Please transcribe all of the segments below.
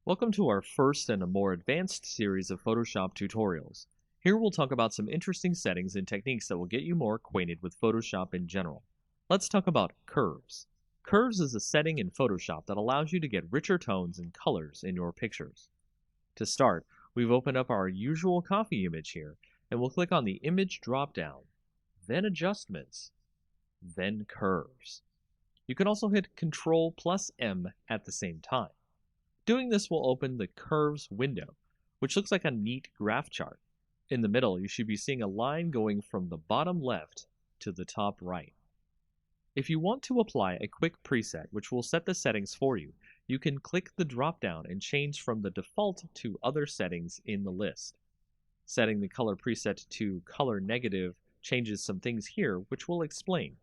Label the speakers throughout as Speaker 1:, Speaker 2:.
Speaker 1: Welcome to our first and a more advanced series of Photoshop tutorials. Here we'll talk about some interesting settings and techniques that will get you more acquainted with Photoshop in general. Let's talk about curves. Curves is a setting in Photoshop that allows you to get richer tones and colors in your pictures. To start, we've opened up our usual coffee image here, and we'll click on the Image drop-down, then Adjustments, then Curves. You can also hit Ctrl+M at the same time. Doing this will open the Curves window, which looks like a neat graph chart. In the middle, you should be seeing a line going from the bottom left to the top right. If you want to apply a quick preset which will set the settings for you, you can click the drop-down and change from the default to other settings in the list. Setting the color preset to color negative changes some things here, which we'll explain.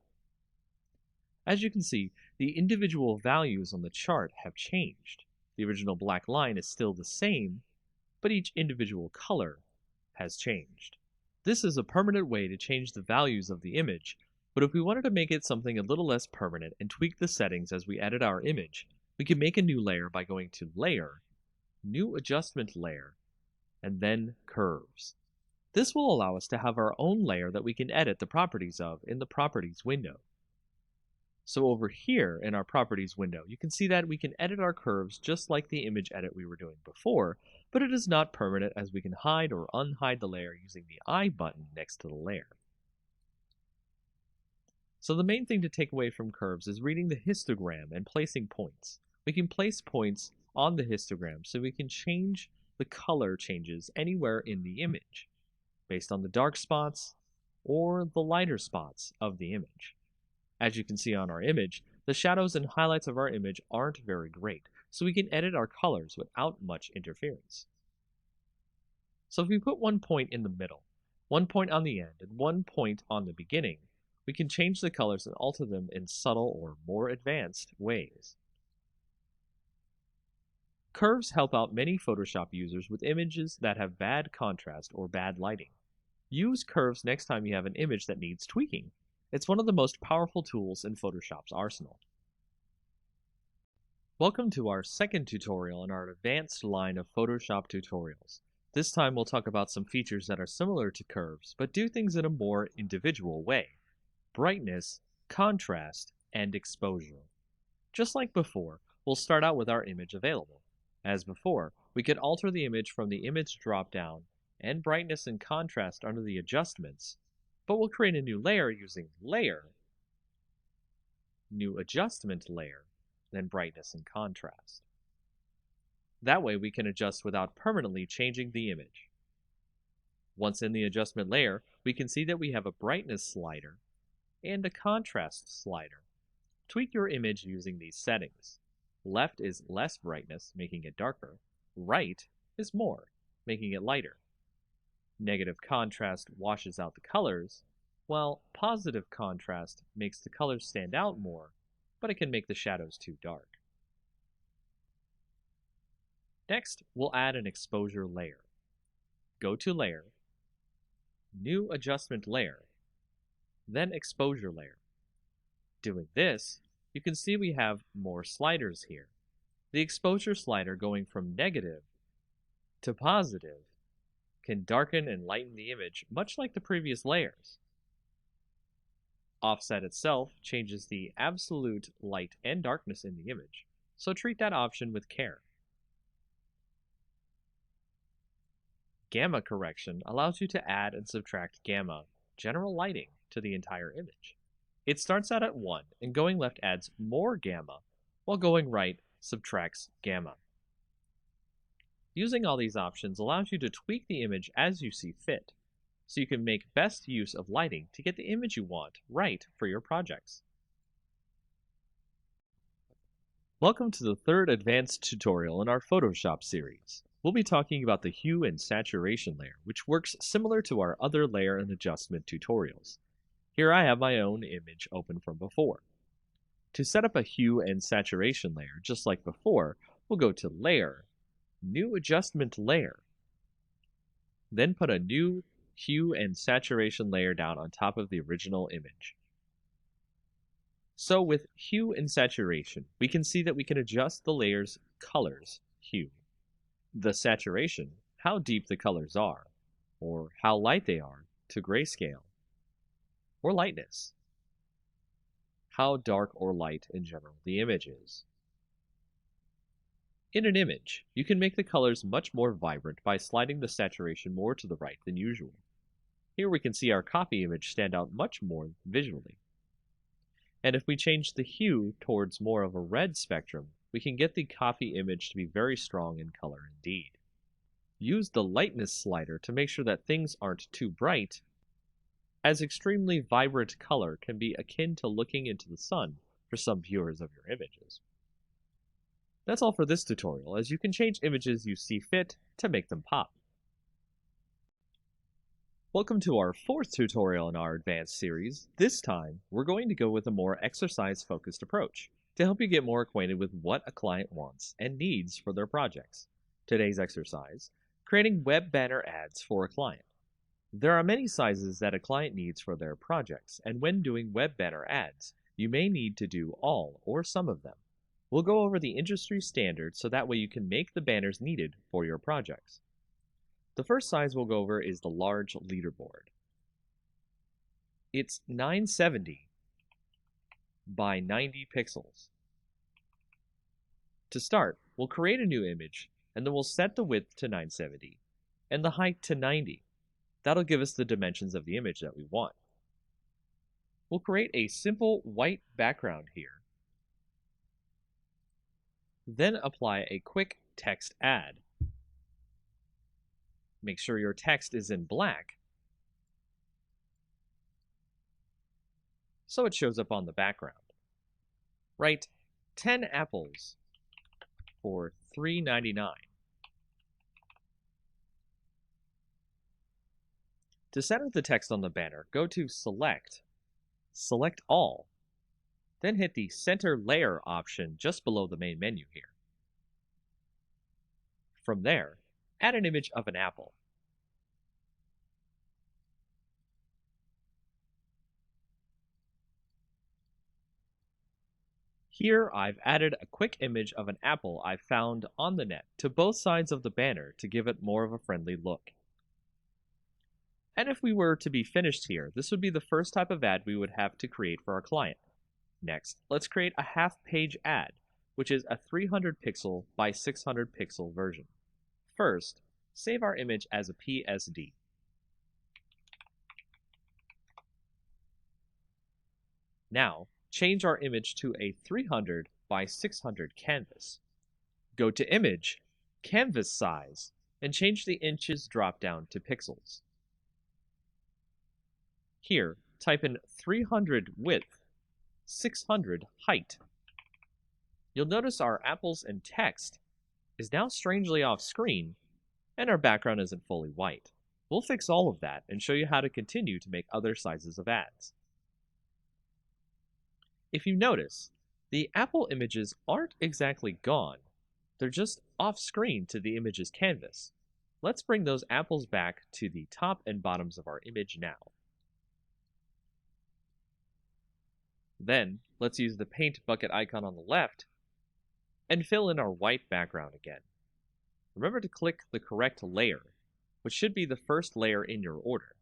Speaker 1: As you can see, the individual values on the chart have changed. The original black line is still the same, but each individual color has changed. This is a permanent way to change the values of the image, but if we wanted to make it something a little less permanent and tweak the settings as we edit our image, we can make a new layer by going to Layer, New Adjustment Layer, and then Curves. This will allow us to have our own layer that we can edit the properties of in the Properties window. So over here in our Properties window, you can see that we can edit our curves just like the image edit we were doing before, but it is not permanent as we can hide or unhide the layer using the I button next to the layer. So the main thing to take away from curves is reading the histogram and placing points. We can place points on the histogram so we can change the color changes anywhere in the image, based on the dark spots or the lighter spots of the image. As you can see on our image, the shadows and highlights of our image aren't very great, so we can edit our colors without much interference. So if we put one point in the middle, one point on the end, and one point on the beginning, we can change the colors and alter them in subtle or more advanced ways. Curves help out many Photoshop users with images that have bad contrast or bad lighting. Use curves next time you have an image that needs tweaking. It's one of the most powerful tools in Photoshop's arsenal. Welcome to our second tutorial in our advanced line of Photoshop tutorials. This time we'll talk about some features that are similar to curves, but do things in a more individual way. Brightness, contrast, and exposure. Just like before, we'll start out with our image available. As before, we could alter the image from the Image drop-down and brightness and contrast under the adjustments, but we'll create a new layer using Layer, New Adjustment Layer, then Brightness and Contrast. That way we can adjust without permanently changing the image. Once in the adjustment layer, we can see that we have a brightness slider and a contrast slider. Tweak your image using these settings. Left is less brightness, making it darker. Right is more, making it lighter. Negative contrast washes out the colors, while positive contrast makes the colors stand out more, but it can make the shadows too dark. Next, we'll add an exposure layer. Go to Layer, New Adjustment Layer, then Exposure Layer. Doing this, you can see we have more sliders here. The exposure slider going from negative to positive can darken and lighten the image much like the previous layers. Offset itself changes the absolute light and darkness in the image, so treat that option with care. Gamma correction allows you to add and subtract gamma, general lighting, to the entire image. It starts out at 1, and going left adds more gamma, while going right subtracts gamma. Using all these options allows you to tweak the image as you see fit, so you can make best use of lighting to get the image you want right for your projects. Welcome to the third advanced tutorial in our Photoshop series. We'll be talking about the hue and saturation layer, which works similar to our other layer and adjustment tutorials. Here I have my own image open from before. To set up a hue and saturation layer, just like before, we'll go to Layer, New Adjustment Layer, then put a new hue and saturation layer down on top of the original image. So with hue and saturation, we can see that we can adjust the layer's color's hue. The saturation, how deep the colors are, or how light they are, to grayscale, or lightness, how dark or light in general the image is. In an image, you can make the colors much more vibrant by sliding the saturation more to the right than usual. Here we can see our coffee image stand out much more visually. And if we change the hue towards more of a red spectrum, we can get the coffee image to be very strong in color indeed. Use the lightness slider to make sure that things aren't too bright, as extremely vibrant color can be akin to looking into the sun for some viewers of your images. That's all for this tutorial, as you can change images you see fit to make them pop. Welcome to our fourth tutorial in our advanced series. This time, we're going to go with a more exercise-focused approach to help you get more acquainted with what a client wants and needs for their projects. Today's exercise: creating web banner ads for a client. There are many sizes that a client needs for their projects, and when doing web banner ads, you may need to do all or some of them. We'll go over the industry standards so that way you can make the banners needed for your projects. The first size we'll go over is the large leaderboard. It's 970 by 90 pixels. To start, we'll create a new image, and then we'll set the width to 970 and the height to 90. That'll give us the dimensions of the image that we want. We'll create a simple white background here, then apply a quick text add. Make sure your text is in black so it shows up on the background. Write 10 apples for $3.99. To center the text on the banner, go to Select All, then hit the Center Layer option just below the main menu here. From there, add an image of an apple. Here I've added a quick image of an apple I found on the net to both sides of the banner to give it more of a friendly look. And if we were to be finished here, this would be the first type of ad we would have to create for our client. Next, let's create a half-page ad, which is a 300 pixel by 600 pixel version. First, save our image as a PSD. Now, change our image to a 300 by 600 canvas. Go to Image, Canvas Size, and change the inches drop-down to pixels. Here, type in 300 width, 600 height. You'll notice our apples and text is now strangely off screen, and our background isn't fully white. We'll fix all of that and show you how to continue to make other sizes of ads. If you notice, the apple images aren't exactly gone. They're just off screen to the image's canvas. Let's bring those apples back to the top and bottoms of our image now. Then, let's use the paint bucket icon on the left and fill in our white background again. Remember to click the correct layer, which should be the first layer in your order.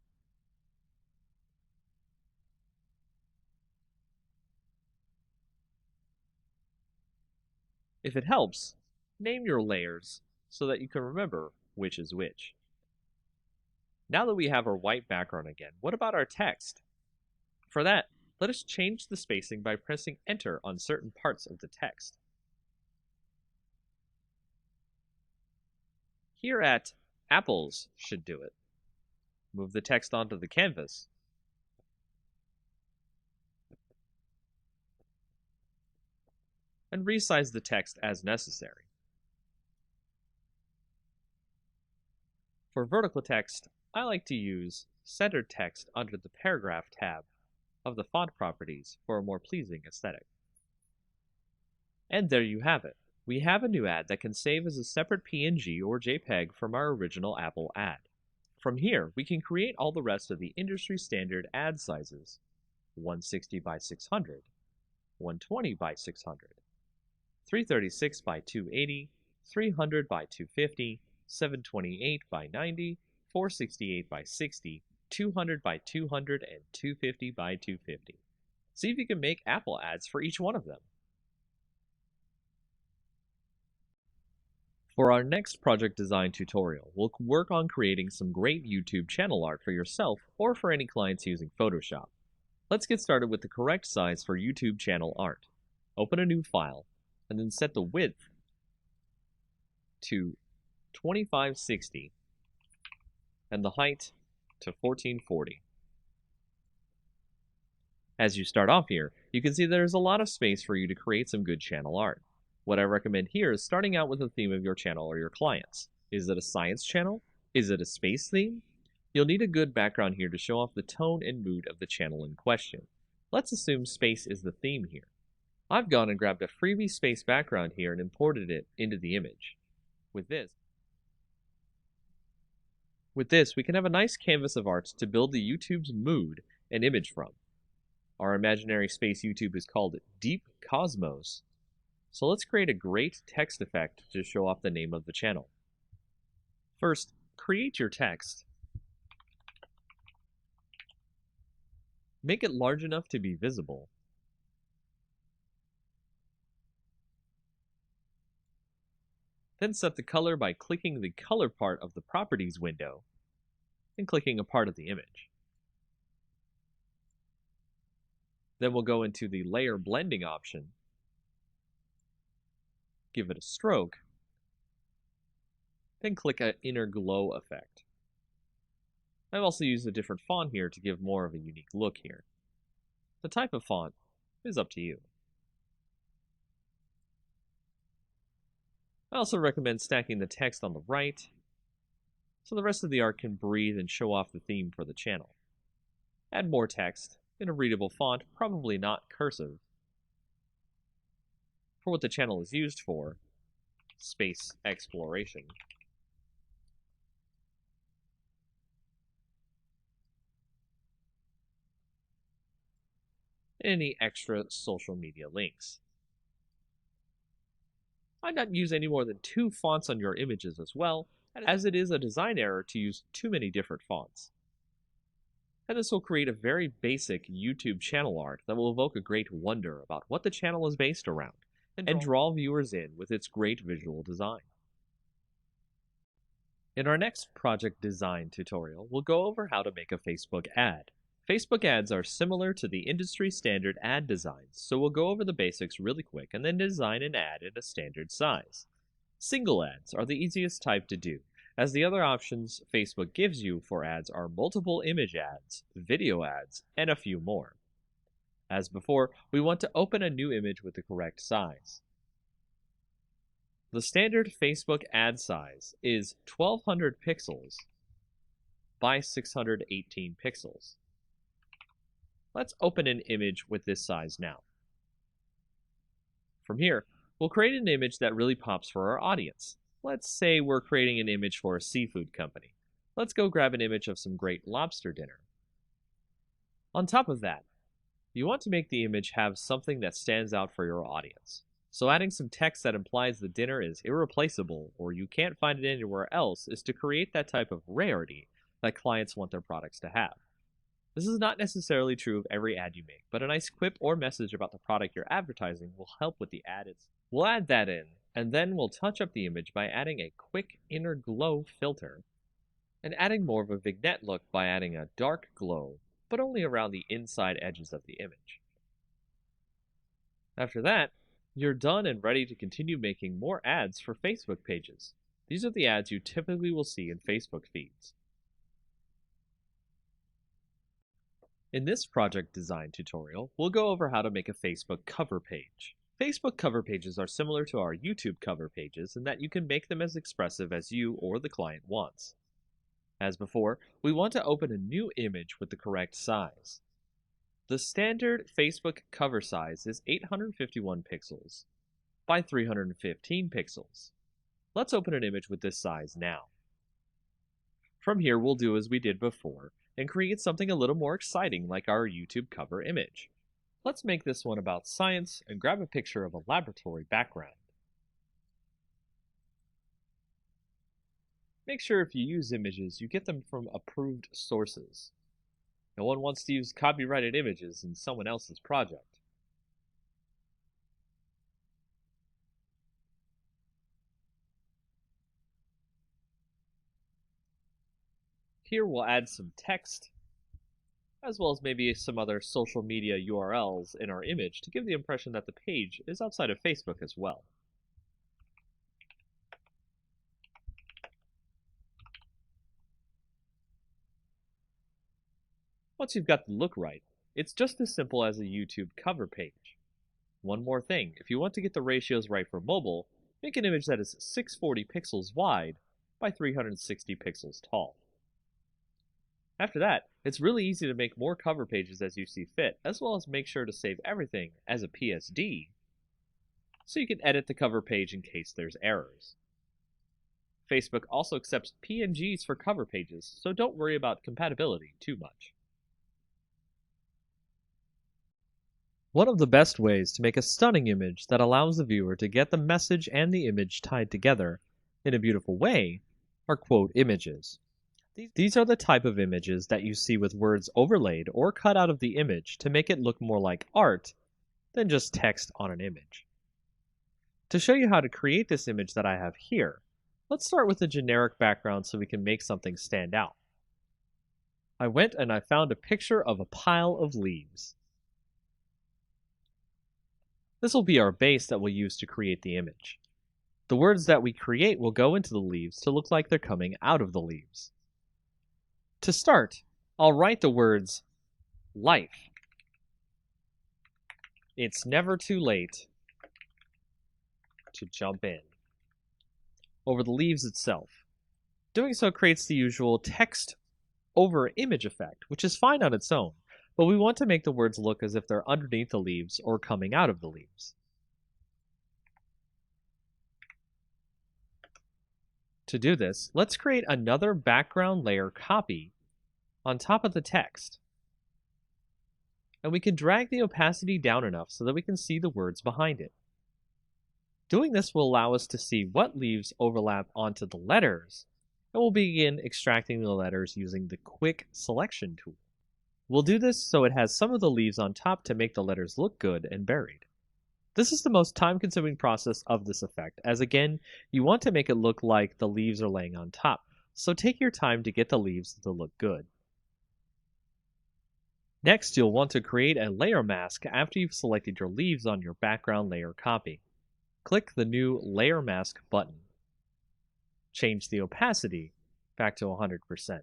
Speaker 1: If it helps, name your layers so that you can remember which is which. Now that we have our white background again, what about our text? For that, let us change the spacing by pressing Enter on certain parts of the text. Here at Apples should do it. Move the text onto the canvas. And resize the text as necessary. For vertical text, I like to use centered text under the Paragraph tab of the font properties for a more pleasing aesthetic. And there you have it. We have a new ad that can save as a separate PNG or JPEG from our original Apple ad. From here, we can create all the rest of the industry standard ad sizes: 160 by 600, 120 by 600, 336 by 280, 300 by 250, 728 by 90, 468 by 60, 200 by 200, and 250 by 250. See if you can make Apple ads for each one of them. For our next project design tutorial, we'll work on creating some great YouTube channel art for yourself or for any clients using Photoshop. Let's get started with the correct size for YouTube channel art. Open a new file, and then set the width to 2560 and the height to 1440. As you start off here, you can see there's a lot of space for you to create some good channel art. What I recommend here is starting out with the theme of your channel or your clients. Is it a science channel? Is it a space theme? You'll need a good background here to show off the tone and mood of the channel in question. Let's assume space is the theme here. I've gone and grabbed a freebie space background here and imported it into the image. With this, we can have a nice canvas of art to build the YouTube's mood and image from. Our imaginary space YouTube is called Deep Cosmos. So let's create a great text effect to show off the name of the channel. First, create your text. Make it large enough to be visible. Then set the color by clicking the color part of the properties window and clicking a part of the image. Then we'll go into the layer blending option, give it a stroke, then click an inner glow effect. I've also used a different font here to give more of a unique look here. The type of font is up to you. I also recommend stacking the text on the right so the rest of the art can breathe and show off the theme for the channel. Add more text in a readable font, probably not cursive, for what the channel is used for, space exploration. Any extra social media links. I'd not use any more than 2 fonts on your images as well, as it is a design error to use too many different fonts. And this will create a very basic YouTube channel art that will evoke a great wonder about what the channel is based around, and draw viewers in with its great visual design. In our next project design tutorial, we'll go over how to make a Facebook ad. Facebook ads are similar to the industry standard ad designs, so we'll go over the basics really quick and then design an ad in a standard size. Single ads are the easiest type to do, as the other options Facebook gives you for ads are multiple image ads, video ads, and a few more. As before, we want to open a new image with the correct size. The standard Facebook ad size is 1200 pixels by 618 pixels. Let's open an image with this size now. From here, we'll create an image that really pops for our audience. Let's say we're creating an image for a seafood company. Let's go grab an image of some great lobster dinner. On top of that, you want to make the image have something that stands out for your audience. So adding some text that implies the dinner is irreplaceable or you can't find it anywhere else is to create that type of rarity that clients want their products to have. This is not necessarily true of every ad you make, but a nice quip or message about the product you're advertising will help with the ad. We'll add that in, and then we'll touch up the image by adding a quick inner glow filter, and adding more of a vignette look by adding a dark glow, but only around the inside edges of the image. After that, you're done and ready to continue making more ads for Facebook pages. These are the ads you typically will see in Facebook feeds. In this project design tutorial, we'll go over how to make a Facebook cover page. Facebook cover pages are similar to our YouTube cover pages in that you can make them as expressive as you or the client wants. As before, we want to open a new image with the correct size. The standard Facebook cover size is 851 pixels by 315 pixels. Let's open an image with this size now. From here, we'll do as we did before and create something a little more exciting like our YouTube cover image. Let's make this one about science and grab a picture of a laboratory background. Make sure if you use images, you get them from approved sources. No one wants to use copyrighted images in someone else's project. Here we'll add some text, as well as maybe some other social media URLs in our image to give the impression that the page is outside of Facebook as well. Once you've got the look right, it's just as simple as a YouTube cover page. One more thing, if you want to get the ratios right for mobile, make an image that is 640 pixels wide by 360 pixels tall. After that, it's really easy to make more cover pages as you see fit, as well as make sure to save everything as a PSD, so you can edit the cover page in case there's errors. Facebook also accepts PNGs for cover pages, so don't worry about compatibility too much. One of the best ways to make a stunning image that allows the viewer to get the message and the image tied together in a beautiful way are quote images. These are the type of images that you see with words overlaid or cut out of the image to make it look more like art than just text on an image. To show you how to create this image that I have here, let's start with a generic background so we can make something stand out. I went and I found a picture of a pile of leaves. This will be our base that we'll use to create the image. The words that we create will go into the leaves to look like they're coming out of the leaves. To start, I'll write the words life. It's never too late to jump in over the leaves itself. Doing so creates the usual text over image effect, which is fine on its own, but we want to make the words look as if they're underneath the leaves or coming out of the leaves. To do this, let's create another background layer copy on top of the text. And we can drag the opacity down enough so that we can see the words behind it. Doing this will allow us to see what leaves overlap onto the letters, and we'll begin extracting the letters using the Quick Selection tool. We'll do this so it has some of the leaves on top to make the letters look good and buried. This is the most time-consuming process of this effect, as again, you want to make it look like the leaves are laying on top, so take your time to get the leaves to look good. Next, you'll want to create a layer mask after you've selected your leaves on your background layer copy. Click the new Layer Mask button. Change the opacity back to 100%.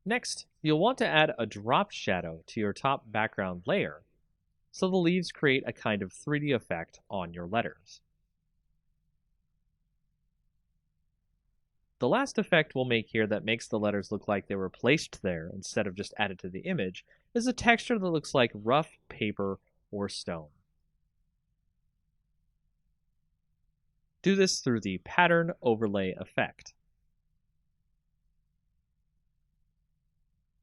Speaker 1: Next, you'll want to add a drop shadow to your top background layer, so the leaves create a kind of 3D effect on your letters. The last effect we'll make here that makes the letters look like they were placed there instead of just added to the image is a texture that looks like rough paper or stone. Do this through the Pattern Overlay effect.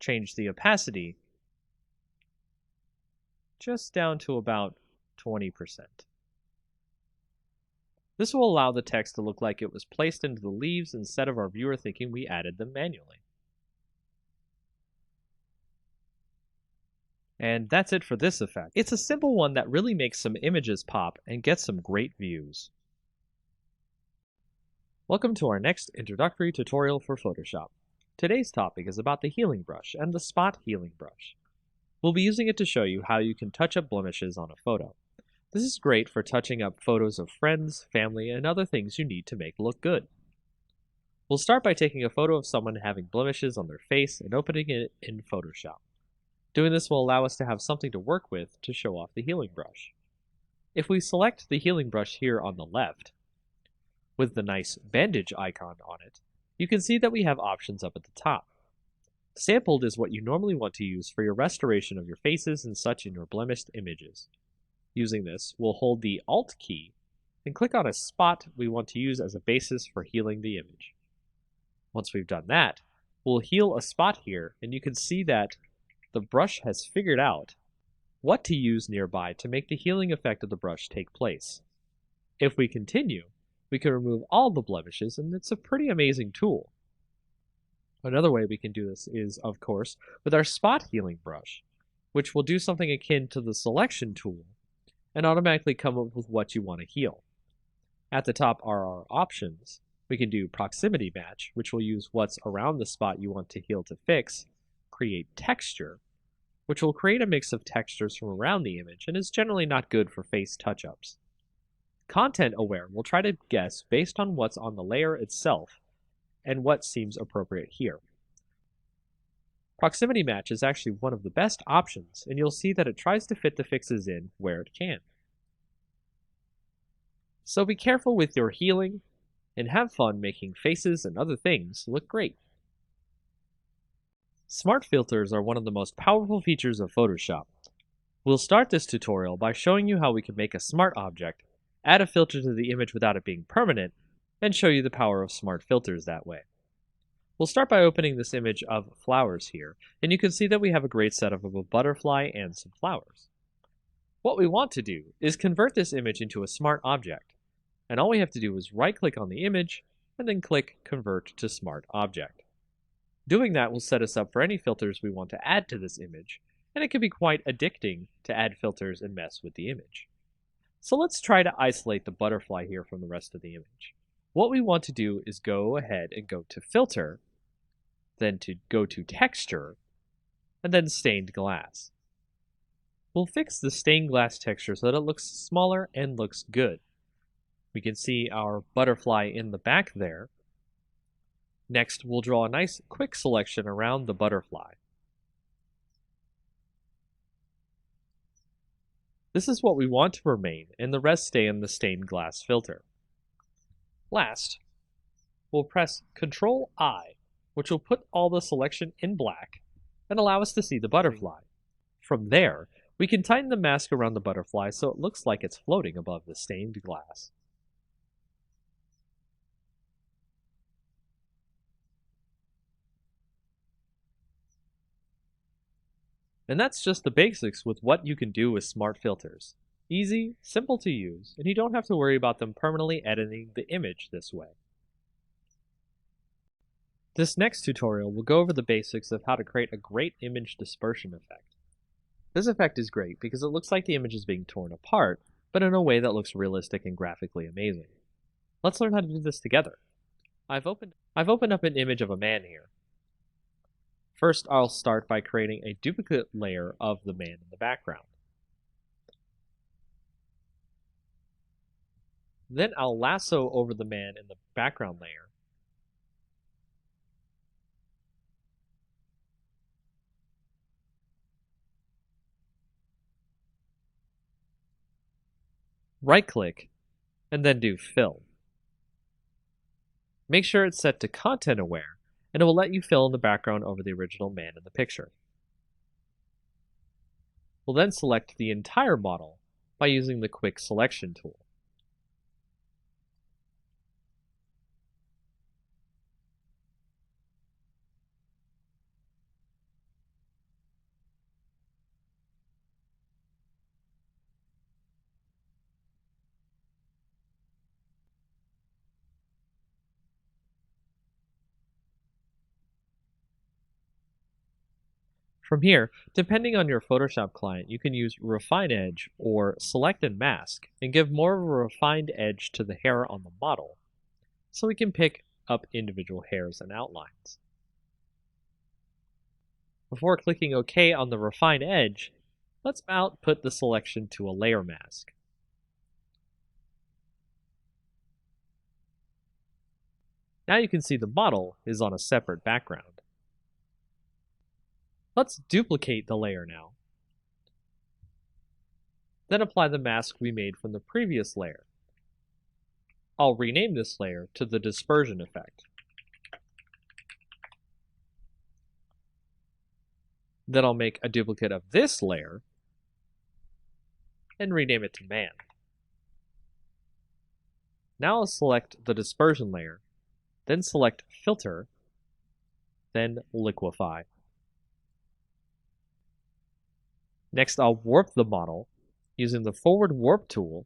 Speaker 1: Change the opacity just down to about 20%. This will allow the text to look like it was placed into the leaves instead of our viewer thinking we added them manually. And that's it for this effect. It's a simple one that really makes some images pop and gets some great views. Welcome to our next introductory tutorial for Photoshop. Today's topic is about the healing brush and the spot healing brush. We'll be using it to show you how you can touch up blemishes on a photo. This is great for touching up photos of friends, family, and other things you need to make look good. We'll start by taking a photo of someone having blemishes on their face and opening it in Photoshop. Doing this will allow us to have something to work with to show off the healing brush. If we select the healing brush here on the left, with the nice bandage icon on it, you can see that we have options up at the top. Sampled is what you normally want to use for your restoration of your faces and such in your blemished images. Using this, we'll hold the Alt key and click on a spot we want to use as a basis for healing the image. Once we've done that, we'll heal a spot here, and you can see that the brush has figured out what to use nearby to make the healing effect of the brush take place. If we continue, We can remove all the blemishes, and it's a pretty amazing tool. Another way we can do this is, of course, with our spot healing brush, which will do something akin to the selection tool and automatically come up with what you want to heal. At the top are our options. We can do proximity match, which will use what's around the spot you want to heal to fix, create texture, which will create a mix of textures from around the image and is generally not good for face touch-ups. Content aware will try to guess based on what's on the layer itself and what seems appropriate here. Proximity match is actually one of the best options, and you'll see that it tries to fit the fixes in where it can. So be careful with your healing, and have fun making faces and other things look great. Smart filters are one of the most powerful features of Photoshop. We'll start this tutorial by showing you how we can make a smart object, add a filter to the image without it being permanent, and show you the power of smart filters that way. We'll start by opening this image of flowers here, and you can see that we have a great setup of a butterfly and some flowers. What we want to do is convert this image into a smart object, and all we have to do is right-click on the image and then click Convert to Smart Object. Doing that will set us up for any filters we want to add to this image, and it can be quite addicting to add filters and mess with the image. So let's try to isolate the butterfly here from the rest of the image. What we want to do is go ahead and go to Filter, then to go to Texture, and then Stained Glass. We'll fix the stained glass texture so that it looks smaller and looks good. We can see our butterfly in the back there. Next, we'll draw a nice quick selection around the butterfly. This is what we want to remain, and the rest stay in the stained glass filter. Last, we'll press Ctrl-I, which will put all the selection in black and allow us to see the butterfly. From there, we can tighten the mask around the butterfly so it looks like it's floating above the stained glass. And that's just the basics with what you can do with smart filters. Easy, simple to use, and you don't have to worry about them permanently editing the image this way. This next tutorial will go over the basics of how to create a great image dispersion effect. This effect is great because it looks like the image is being torn apart, but in a way that looks realistic and graphically amazing. Let's learn how to do this together. I've opened up an image of a man here. First, I'll start by creating a duplicate layer of the man in the background. Then I'll lasso over the man in the background layer. Right-click, and then do Fill. Make sure it's set to Content Aware, and it will let you fill in the background over the original man in the picture. We'll then select the entire model by using the Quick Selection tool. From here, depending on your Photoshop client, you can use Refine Edge or Select and Mask and give more of a refined edge to the hair on the model, so we can pick up individual hairs and outlines. Before clicking OK on the Refine Edge, let's output the selection to a layer mask. Now you can see the model is on a separate background. Let's duplicate the layer now. Then apply the mask we made from the previous layer. I'll rename this layer to the dispersion effect. Then I'll make a duplicate of this layer and rename it to man. Now I'll select the dispersion layer, then select filter, then liquefy. Next, I'll warp the model using the forward warp tool,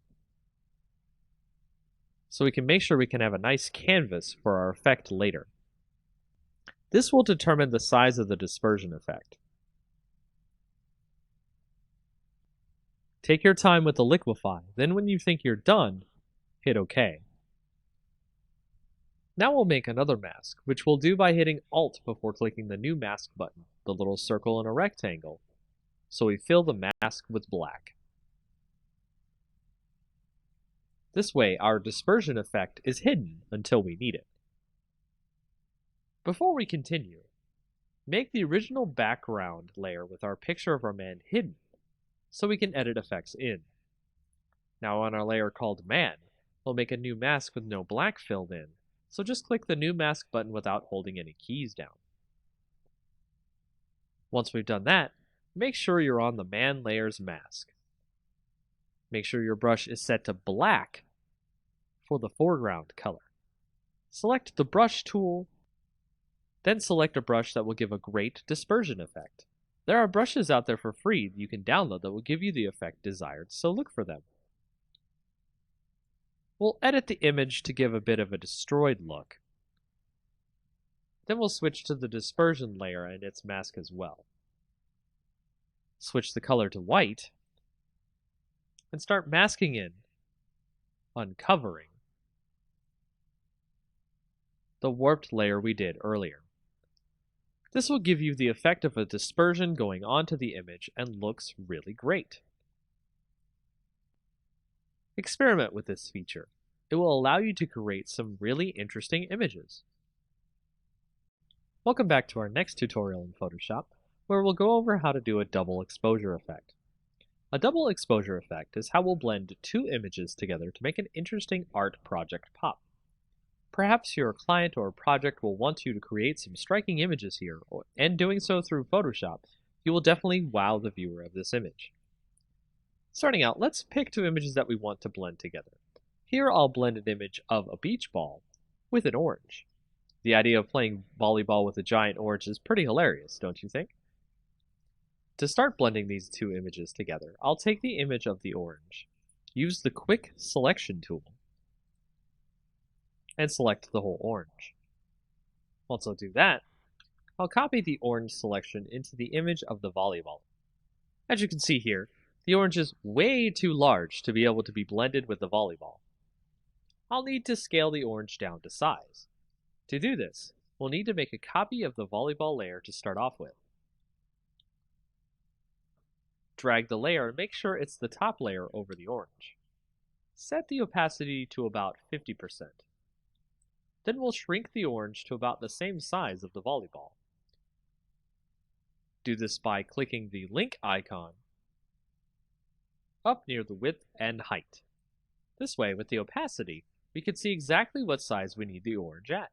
Speaker 1: so we can make sure we can have a nice canvas for our effect later. This will determine the size of the dispersion effect. Take your time with the liquefy, then when you think you're done, hit OK. Now we'll make another mask, which we'll do by hitting Alt before clicking the new mask button, the little circle in a rectangle, so we fill the mask with black. This way, our dispersion effect is hidden until we need it. Before we continue, make the original background layer with our picture of our man hidden, so we can edit effects in. Now on our layer called Man, we'll make a new mask with no black filled in, so just click the new mask button without holding any keys down. Once we've done that, make sure you're on the Man layer's mask. Make sure your brush is set to black for the foreground color. Select the brush tool, then select a brush that will give a great dispersion effect. There are brushes out there for free that you can download that will give you the effect desired, so look for them. We'll edit the image to give a bit of a destroyed look. Then we'll switch to the dispersion layer and its mask as well. Switch the color to white, and start masking in, uncovering the warped layer we did earlier. This will give you the effect of a dispersion going onto the image and looks really great. Experiment with this feature. It will allow you to create some really interesting images. Welcome back to our next tutorial in Photoshop, where we'll go over how to do a double exposure effect. A double exposure effect is how we'll blend two images together to make an interesting art project pop. Perhaps your client or project will want you to create some striking images here, and doing so through Photoshop, you will definitely wow the viewer of this image. Starting out, let's pick two images that we want to blend together. Here I'll blend an image of a beach ball with an orange. The idea of playing volleyball with a giant orange is pretty hilarious, don't you think? To start blending these two images together, I'll take the image of the orange, use the Quick Selection tool, and select the whole orange. Once I do that, I'll copy the orange selection into the image of the volleyball. As you can see here, the orange is way too large to be able to be blended with the volleyball. I'll need to scale the orange down to size. To do this, we'll need to make a copy of the volleyball layer to start off with. Drag the layer and make sure it's the top layer over the orange. Set the opacity to about 50%. Then we'll shrink the orange to about the same size of the volleyball. Do this by clicking the link icon up near the width and height. This way, with the opacity, we can see exactly what size we need the orange at.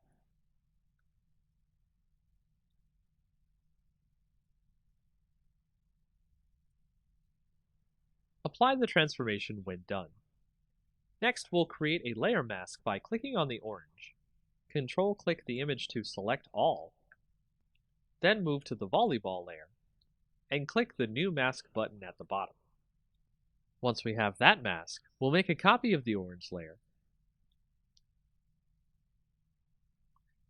Speaker 1: Apply the transformation when done. Next, we'll create a layer mask by clicking on the orange. Control-click the image to select all. Then move to the volleyball layer, and click the New Mask button at the bottom. Once we have that mask, we'll make a copy of the orange layer,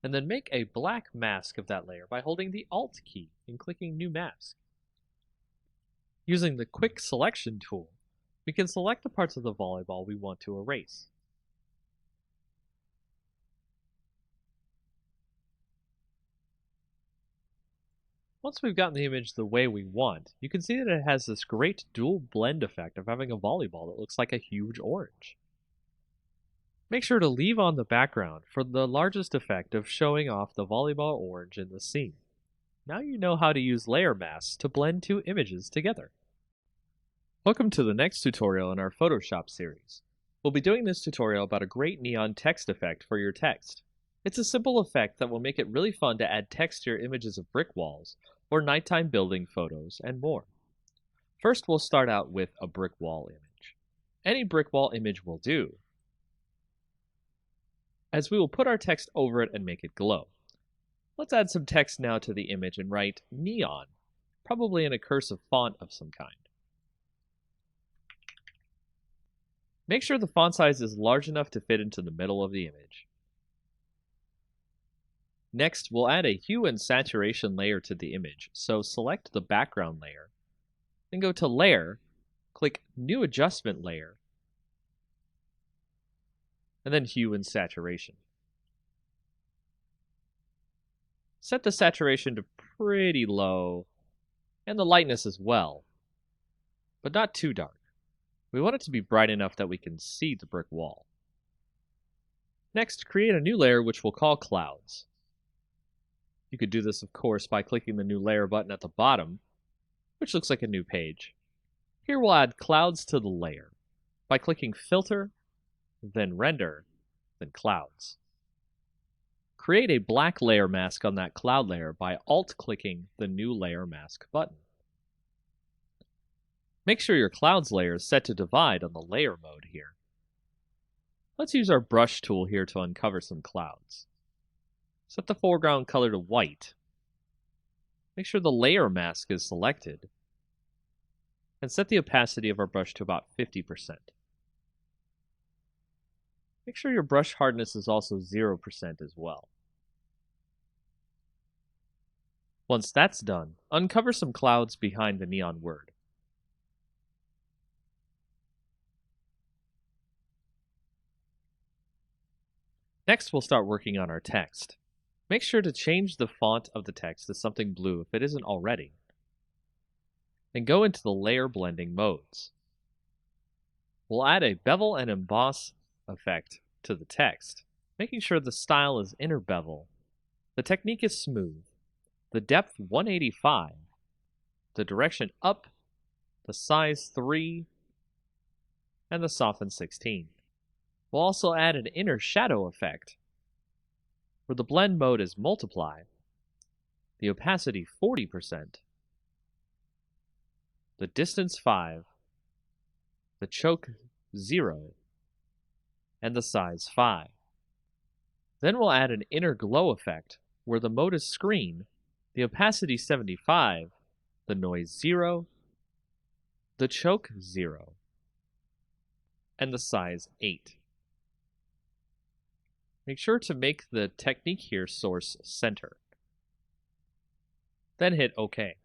Speaker 1: and then make a black mask of that layer by holding the Alt key and clicking New Mask. Using the Quick Selection tool, we can select the parts of the volleyball we want to erase. Once we've gotten the image the way we want, you can see that it has this great dual blend effect of having a volleyball that looks like a huge orange. Make sure to leave on the background for the largest effect of showing off the volleyball orange in the scene. Now you know how to use layer masks to blend two images together. Welcome to the next tutorial in our Photoshop series. We'll be doing this tutorial about a great neon text effect for your text. It's a simple effect that will make it really fun to add text to your images of brick walls, or nighttime building photos, and more. First, we'll start out with a brick wall image. Any brick wall image will do, as we will put our text over it and make it glow. Let's add some text now to the image and write neon, probably in a cursive font of some kind. Make sure the font size is large enough to fit into the middle of the image. Next, we'll add a hue and saturation layer to the image, so select the background layer, then go to Layer, click New Adjustment Layer, and then Hue and Saturation. Set the saturation to pretty low, and the lightness as well, but not too dark. We want it to be bright enough that we can see the brick wall. Next, create a new layer which we'll call Clouds. You could do this, of course, by clicking the New Layer button at the bottom, which looks like a new page. Here we'll add clouds to the layer by clicking Filter, then Render, then Clouds. Create a black layer mask on that cloud layer by Alt-clicking the New Layer Mask button. Make sure your clouds layer is set to divide on the layer mode here. Let's use our brush tool here to uncover some clouds. Set the foreground color to white. Make sure the layer mask is selected. And set the opacity of our brush to about 50%. Make sure your brush hardness is also 0% as well. Once that's done, uncover some clouds behind the neon word. Next, we'll start working on our text. Make sure to change the font of the text to something blue if it isn't already. And go into the layer blending modes. We'll add a bevel and emboss effect to the text, making sure the style is inner bevel. The technique is smooth. The depth 185, the direction up, the size 3, and the soften 16. We'll also add an inner shadow effect, where the blend mode is multiply, the opacity 40%, the distance 5, the choke 0, and the size 5. Then we'll add an inner glow effect, where the mode is screen, the opacity 75, the noise 0, the choke 0, and the size 8. Make sure to make the technique here source center. Then hit OK.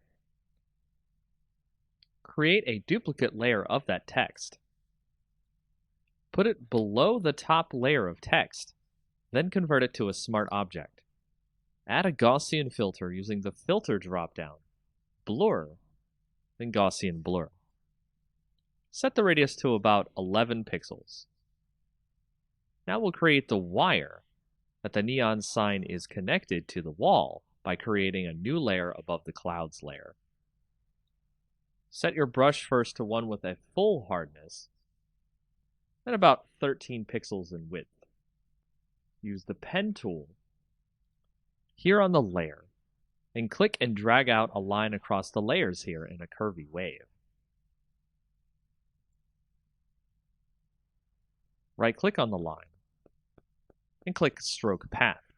Speaker 1: Create a duplicate layer of that text. Put it below the top layer of text, then convert it to a smart object. Add a Gaussian filter using the Filter dropdown, Blur, then Gaussian Blur. Set the radius to about 11 pixels. Now we'll create the wire that the neon sign is connected to the wall by creating a new layer above the clouds layer. Set your brush first to one with a full hardness, and about 13 pixels in width. Use the pen tool here on the layer, and click and drag out a line across the layers here in a curvy wave. Right-click on the line, and click Stroke Path.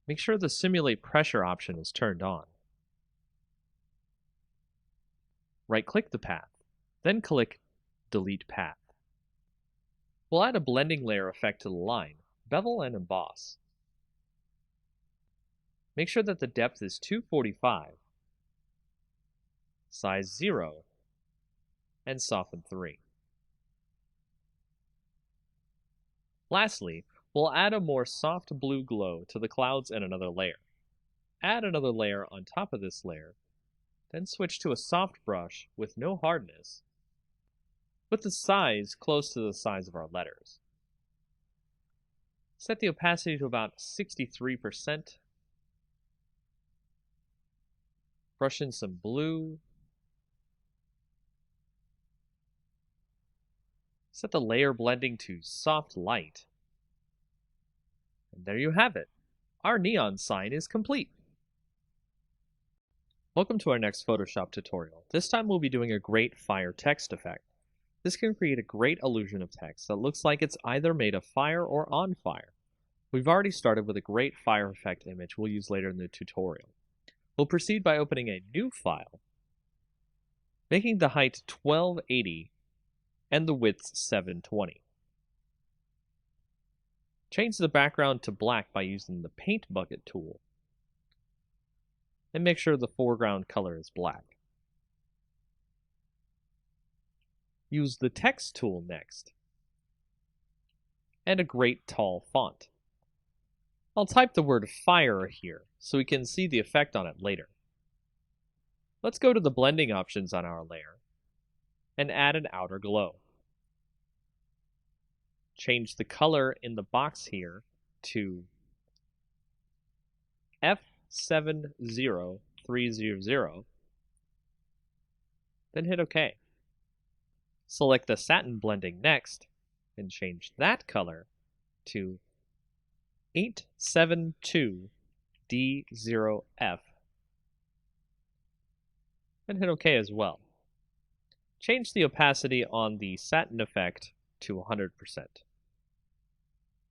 Speaker 1: Make sure the Simulate Pressure option is turned on. Right-click the path, then click Delete Path. We'll add a blending layer effect to the line, bevel and emboss. Make sure that the depth is 245, size 0, and soften 3. Lastly, we'll add a more soft blue glow to the clouds and another layer. Add another layer on top of this layer, then switch to a soft brush with no hardness, with the size close to the size of our letters. Set the opacity to about 63%. Brush in some blue. Set the layer blending to soft light. And there you have it. Our neon sign is complete. Welcome to our next Photoshop tutorial. This time we'll be doing a great fire text effect. This can create a great illusion of text that looks like it's either made of fire or on fire. We've already started with a great fire effect image we'll use later in the tutorial. We'll proceed by opening a new file, making the height 1280, and the width 720. Change the background to black by using the Paint Bucket tool, and make sure the foreground color is black. Use the Text tool next, and a great tall font. I'll type the word fire here so we can see the effect on it later. Let's go to the blending options on our layer and add an outer glow. Change the color in the box here to F70300, then hit OK. Select the satin blending next and change that color to 872D0F, and hit OK as well. Change the opacity on the satin effect to 100%.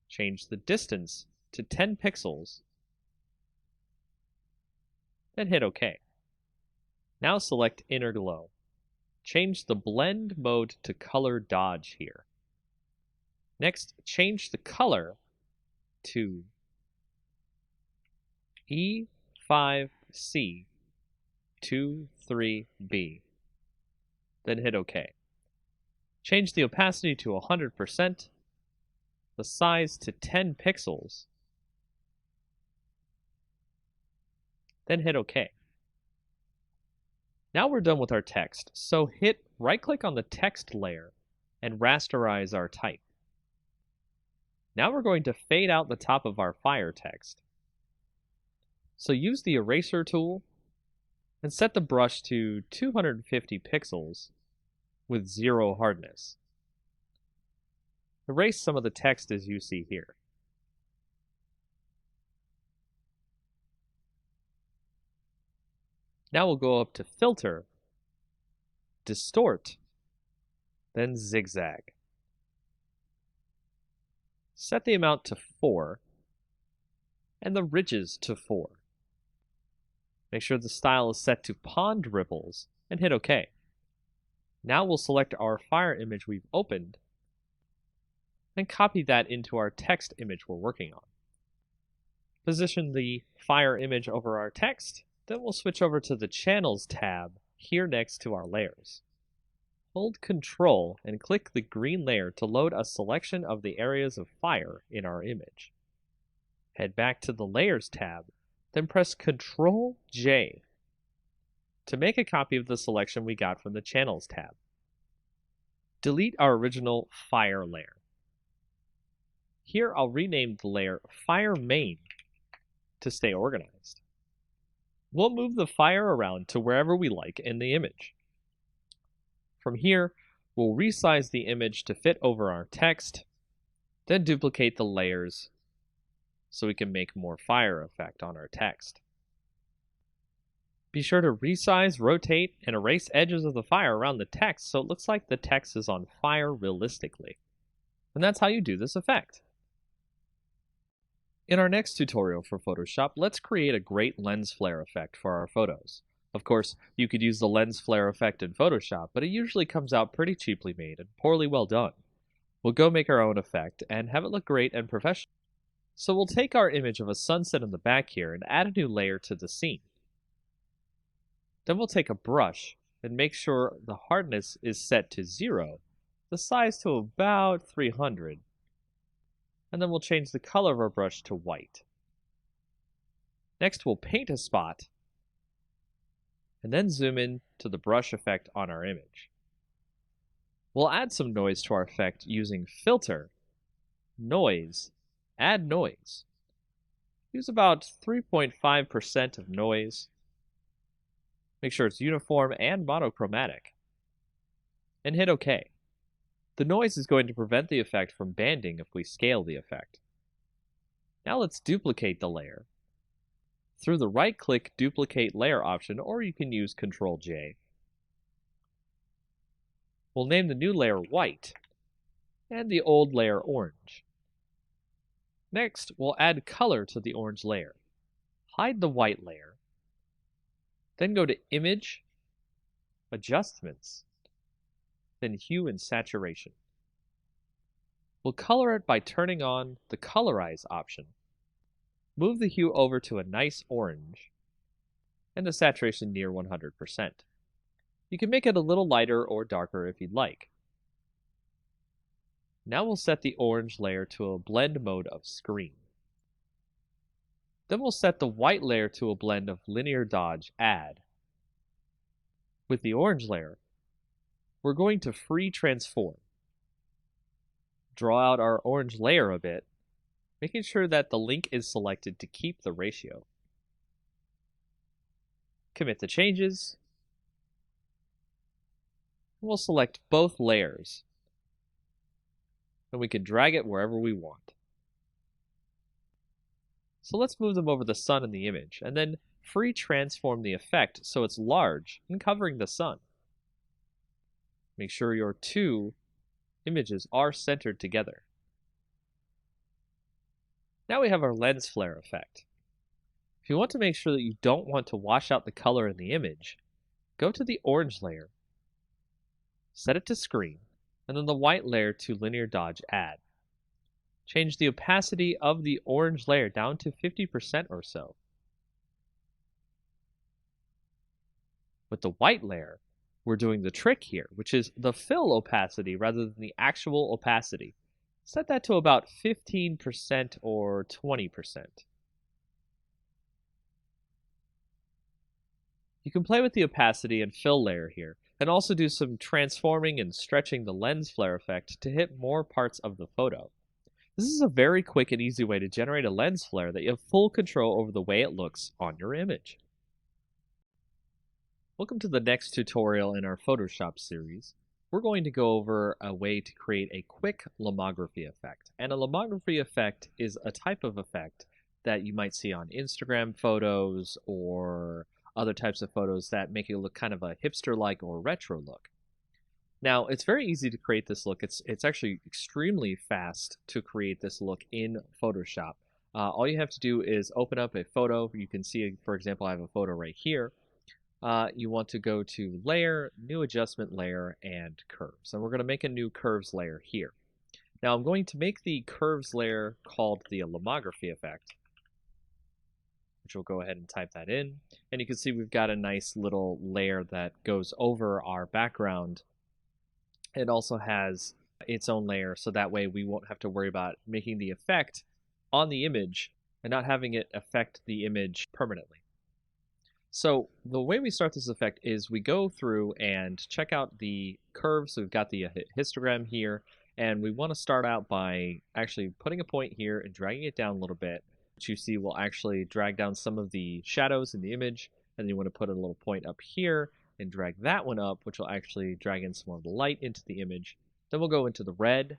Speaker 1: Change the distance to 10 pixels, then hit OK. Now select Inner Glow. Change the blend mode to color dodge here. Next, change the color to E5C23B, then hit OK. Change the opacity to 100%, the size to 10 pixels, then hit OK. Now we're done with our text, so hit right-click on the text layer and rasterize our type. Now we're going to fade out the top of our fire text. So use the eraser tool and set the brush to 250 pixels with 0 hardness. Erase some of the text as you see here. Now we'll go up to Filter, Distort, then Zigzag. Set the amount to 4 and the ridges to 4. Make sure the style is set to Pond Ripples and hit OK. Now we'll select our fire image we've opened and copy that into our text image we're working on. Position the fire image over our text, then we'll switch over to the Channels tab here next to our layers. Hold Ctrl and click the green layer to load a selection of the areas of fire in our image. Head back to the Layers tab, then press Ctrl J to make a copy of the selection we got from the Channels tab. Delete our original fire layer. Here I'll rename the layer Fire Main to stay organized. We'll move the fire around to wherever we like in the image. From here, we'll resize the image to fit over our text, then duplicate the layers so we can make more fire effect on our text. Be sure to resize, rotate, and erase edges of the fire around the text so it looks like the text is on fire realistically. And that's how you do this effect. In our next tutorial for Photoshop, let's create a great lens flare effect for our photos. Of course, you could use the lens flare effect in Photoshop, but it usually comes out pretty cheaply made and poorly well done. We'll go make our own effect and have it look great and professional. So we'll take our image of a sunset in the back here and add a new layer to the scene. Then we'll take a brush and make sure the hardness is set to 0, the size to about 300, and then we'll change the color of our brush to white. Next, we'll paint a spot, and then zoom in to the brush effect on our image. We'll add some noise to our effect using Filter, Noise, Add Noise. Use about 3.5% of noise. Make sure it's uniform and monochromatic. And hit OK. The noise is going to prevent the effect from banding if we scale the effect. Now let's duplicate the layer through the right-click Duplicate Layer option, or you can use Ctrl J. We'll name the new layer White and the old layer Orange. Next, we'll add color to the orange layer. Hide the white layer. Then go to Image, Adjustments, then hue and saturation. We'll color it by turning on the colorize option. Move the hue over to a nice orange and the saturation near 100%. You can make it a little lighter or darker if you'd like. Now we'll set the orange layer to a blend mode of screen. Then we'll set the white layer to a blend of linear dodge add. With the orange layer, we're going to free transform. Draw out our orange layer a bit, making sure that the link is selected to keep the ratio. Commit the changes. We'll select both layers, and we can drag it wherever we want. So let's move them over the sun and the image, and then free transform the effect so it's large and covering the sun. Make sure your two images are centered together. Now we have our lens flare effect. If you want to make sure that you don't want to wash out the color in the image, go to the orange layer, set it to screen, and then the white layer to linear dodge add. Change the opacity of the orange layer down to 50% or so. With the white layer, we're doing the trick here, which is the fill opacity rather than the actual opacity. Set that to about 15% or 20%. You can play with the opacity and fill layer here, and also do some transforming and stretching the lens flare effect to hit more parts of the photo. This is a very quick and easy way to generate a lens flare that you have full control over the way it looks on your image. Welcome to the next tutorial in our Photoshop series. We're going to go over a way to create a quick lomography effect. And a lomography effect is a type of effect that you might see on Instagram photos or other types of photos that make it look kind of a hipster-like or retro look. Now, it's very easy to create this look. It's actually extremely fast to create this look in Photoshop. All you have to do is open up a photo. You can see, for example, I have a photo right here. You want to go to Layer, New Adjustment Layer, and Curves. And we're going to make a new Curves layer here. Now, I'm going to make the Curves layer called the lomography effect, which we'll go ahead and type that in. And you can see we've got a nice little layer that goes over our background. It also has its own layer, so that way we won't have to worry about making the effect on the image and not having it affect the image permanently. So the way we start this effect is we go through and check out the curves. So we've got the histogram here, and we want to start out by actually putting a point here and dragging it down a little bit, which you see will actually drag down some of the shadows in the image. And then you want to put a little point up here and drag that one up, which will actually drag in some more of the light into the image. Then we'll go into the red,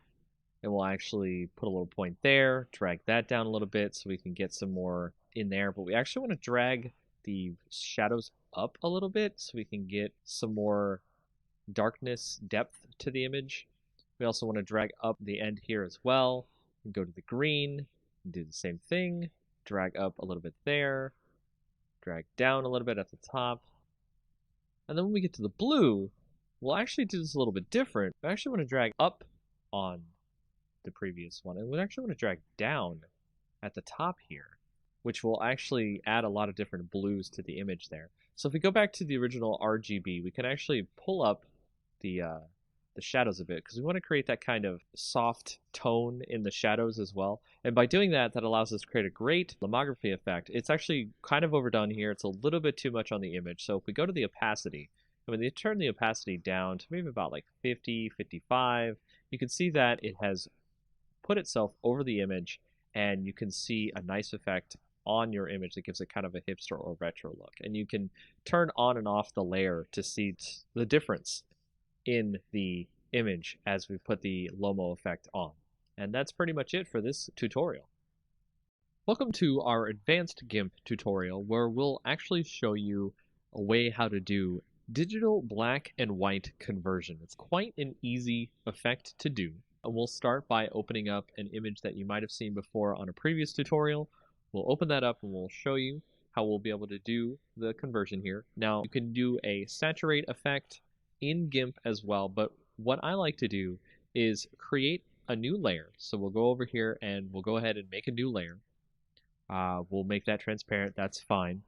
Speaker 1: and we'll actually put a little point there, drag that down a little bit so we can get some more in there. But we actually want to drag the shadows up a little bit so we can get some more darkness, depth to the image. We also want to drag up the end here as well, and go to the green, and do the same thing, drag up a little bit there, drag down a little bit at the top. And then when we get to the blue, we'll actually do this a little bit different. We actually want to drag up on the previous one, and we actually want to drag down at the top here, which will actually add a lot of different blues to the image there. So if we go back to the original RGB, we can actually pull up the shadows a bit, because we want to create that kind of soft tone in the shadows as well. And by doing that, that allows us to create a great lomography effect. It's actually kind of overdone here. It's a little bit too much on the image. So if we go to the opacity, and when you turn the opacity down to maybe about like 50, 55, you can see that it has put itself over the image, and you can see a nice effect on your image that gives it kind of a hipster or retro look. And you can turn on and off the layer to see the difference in the image as we put the Lomo effect on. And that's pretty much it for this tutorial. Welcome to our advanced GIMP tutorial, where we'll actually show you a way how to do digital black and white conversion. It's quite an easy effect to do. And we'll start by opening up an image that you might have seen before on a previous tutorial. We'll open that up and we'll show you how we'll be able to do the conversion here. Now, you can do a saturate effect in GIMP as well, but what I like to do is create a new layer. So we'll go over here and we'll go ahead and make a new layer. We'll make that transparent, that's fine.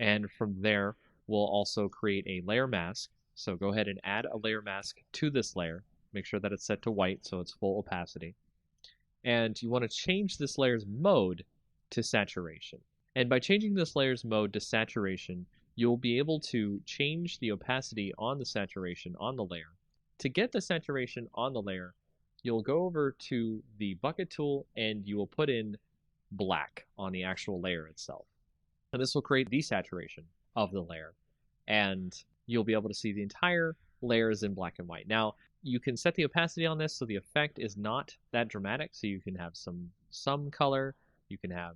Speaker 1: And from there, we'll also create a layer mask. So go ahead and add a layer mask to this layer. Make sure that it's set to white so it's full opacity. And you want to change this layer's mode to saturation. And by changing this layer's mode to saturation, you'll be able to change the opacity on the saturation on the layer. To get the saturation on the layer, you'll go over to the bucket tool and you will put in black on the actual layer itself. And this will create desaturation of the layer. And you'll be able to see the entire layer is in black and white. Now, you can set the opacity on this so the effect is not that dramatic. So you can have some color, you can have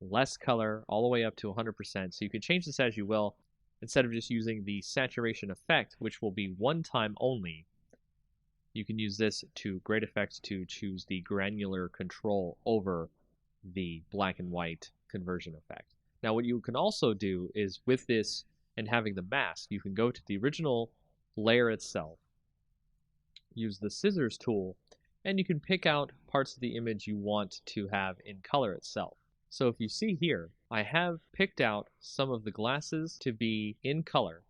Speaker 1: less color, all the way up to 100%. So you can change this as you will. Instead of just using the saturation effect, which will be one time only, you can use this to great effect to choose the granular control over the black and white conversion effect. Now what you can also do is with this and having the mask, you can go to the original layer itself, use the scissors tool, and you can pick out parts of the image you want to have in color itself. So if you see here, I have picked out some of the glasses to be in color,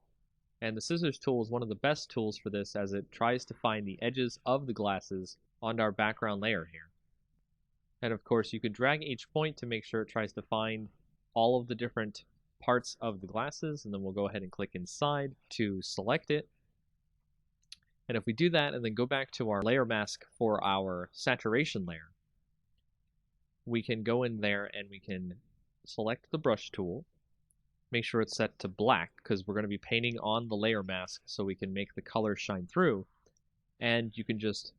Speaker 1: and the scissors tool is one of the best tools for this as it tries to find the edges of the glasses on our background layer here. And of course you could drag each point to make sure it tries to find all of the different parts of the glasses, and then we'll go ahead and click inside to select it. And if we do that and then go back to our layer mask for our saturation layer, we can go in there and we can select the brush tool, make sure it's set to black because we're going to be painting on the layer mask so we can make the color shine through. And you can just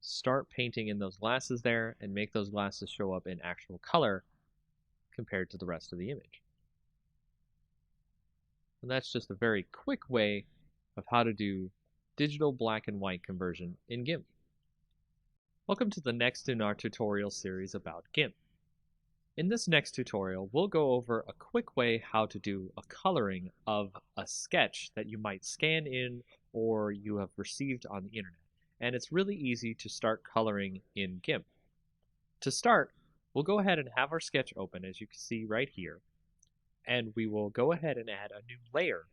Speaker 1: start painting in those glasses there and make those glasses show up in actual color compared to the rest of the image. And that's just a very quick way of how to do digital black and white conversion in GIMP. Welcome to the next in our tutorial series about GIMP. In this next tutorial, we'll go over a quick way how to do a coloring of a sketch that you might scan in or you have received on the internet. And it's really easy to start coloring in GIMP. To start, we'll go ahead and have our sketch open, as you can see right here, and we will go ahead and add a new layer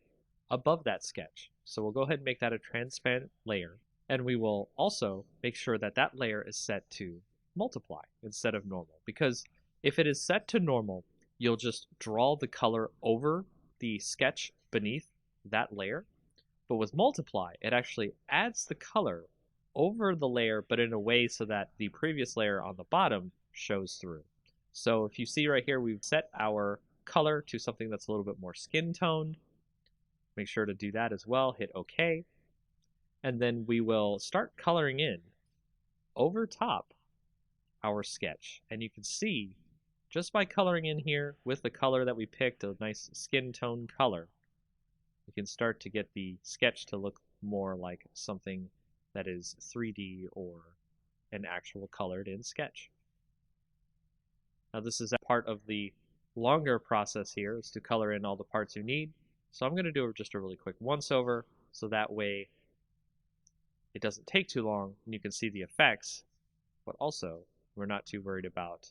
Speaker 1: above that sketch. So we'll go ahead and make that a transparent layer, and we will also make sure that that layer is set to multiply instead of normal, because if it is set to normal, you'll just draw the color over the sketch beneath that layer. But with multiply, it actually adds the color over the layer, but in a way so that the previous layer on the bottom shows through. So if you see right here, we've set our color to something that's a little bit more skin toned. Make sure to do that as well, hit OK. And then we will start coloring in over top our sketch. And you can see just by coloring in here with the color that we picked, a nice skin tone color, we can start to get the sketch to look more like something that is 3D or an actual colored in sketch. Now this is a part of the longer process here, is to color in all the parts you need. So I'm going to do just a really quick once over so that way it doesn't take too long and you can see the effects, but also we're not too worried about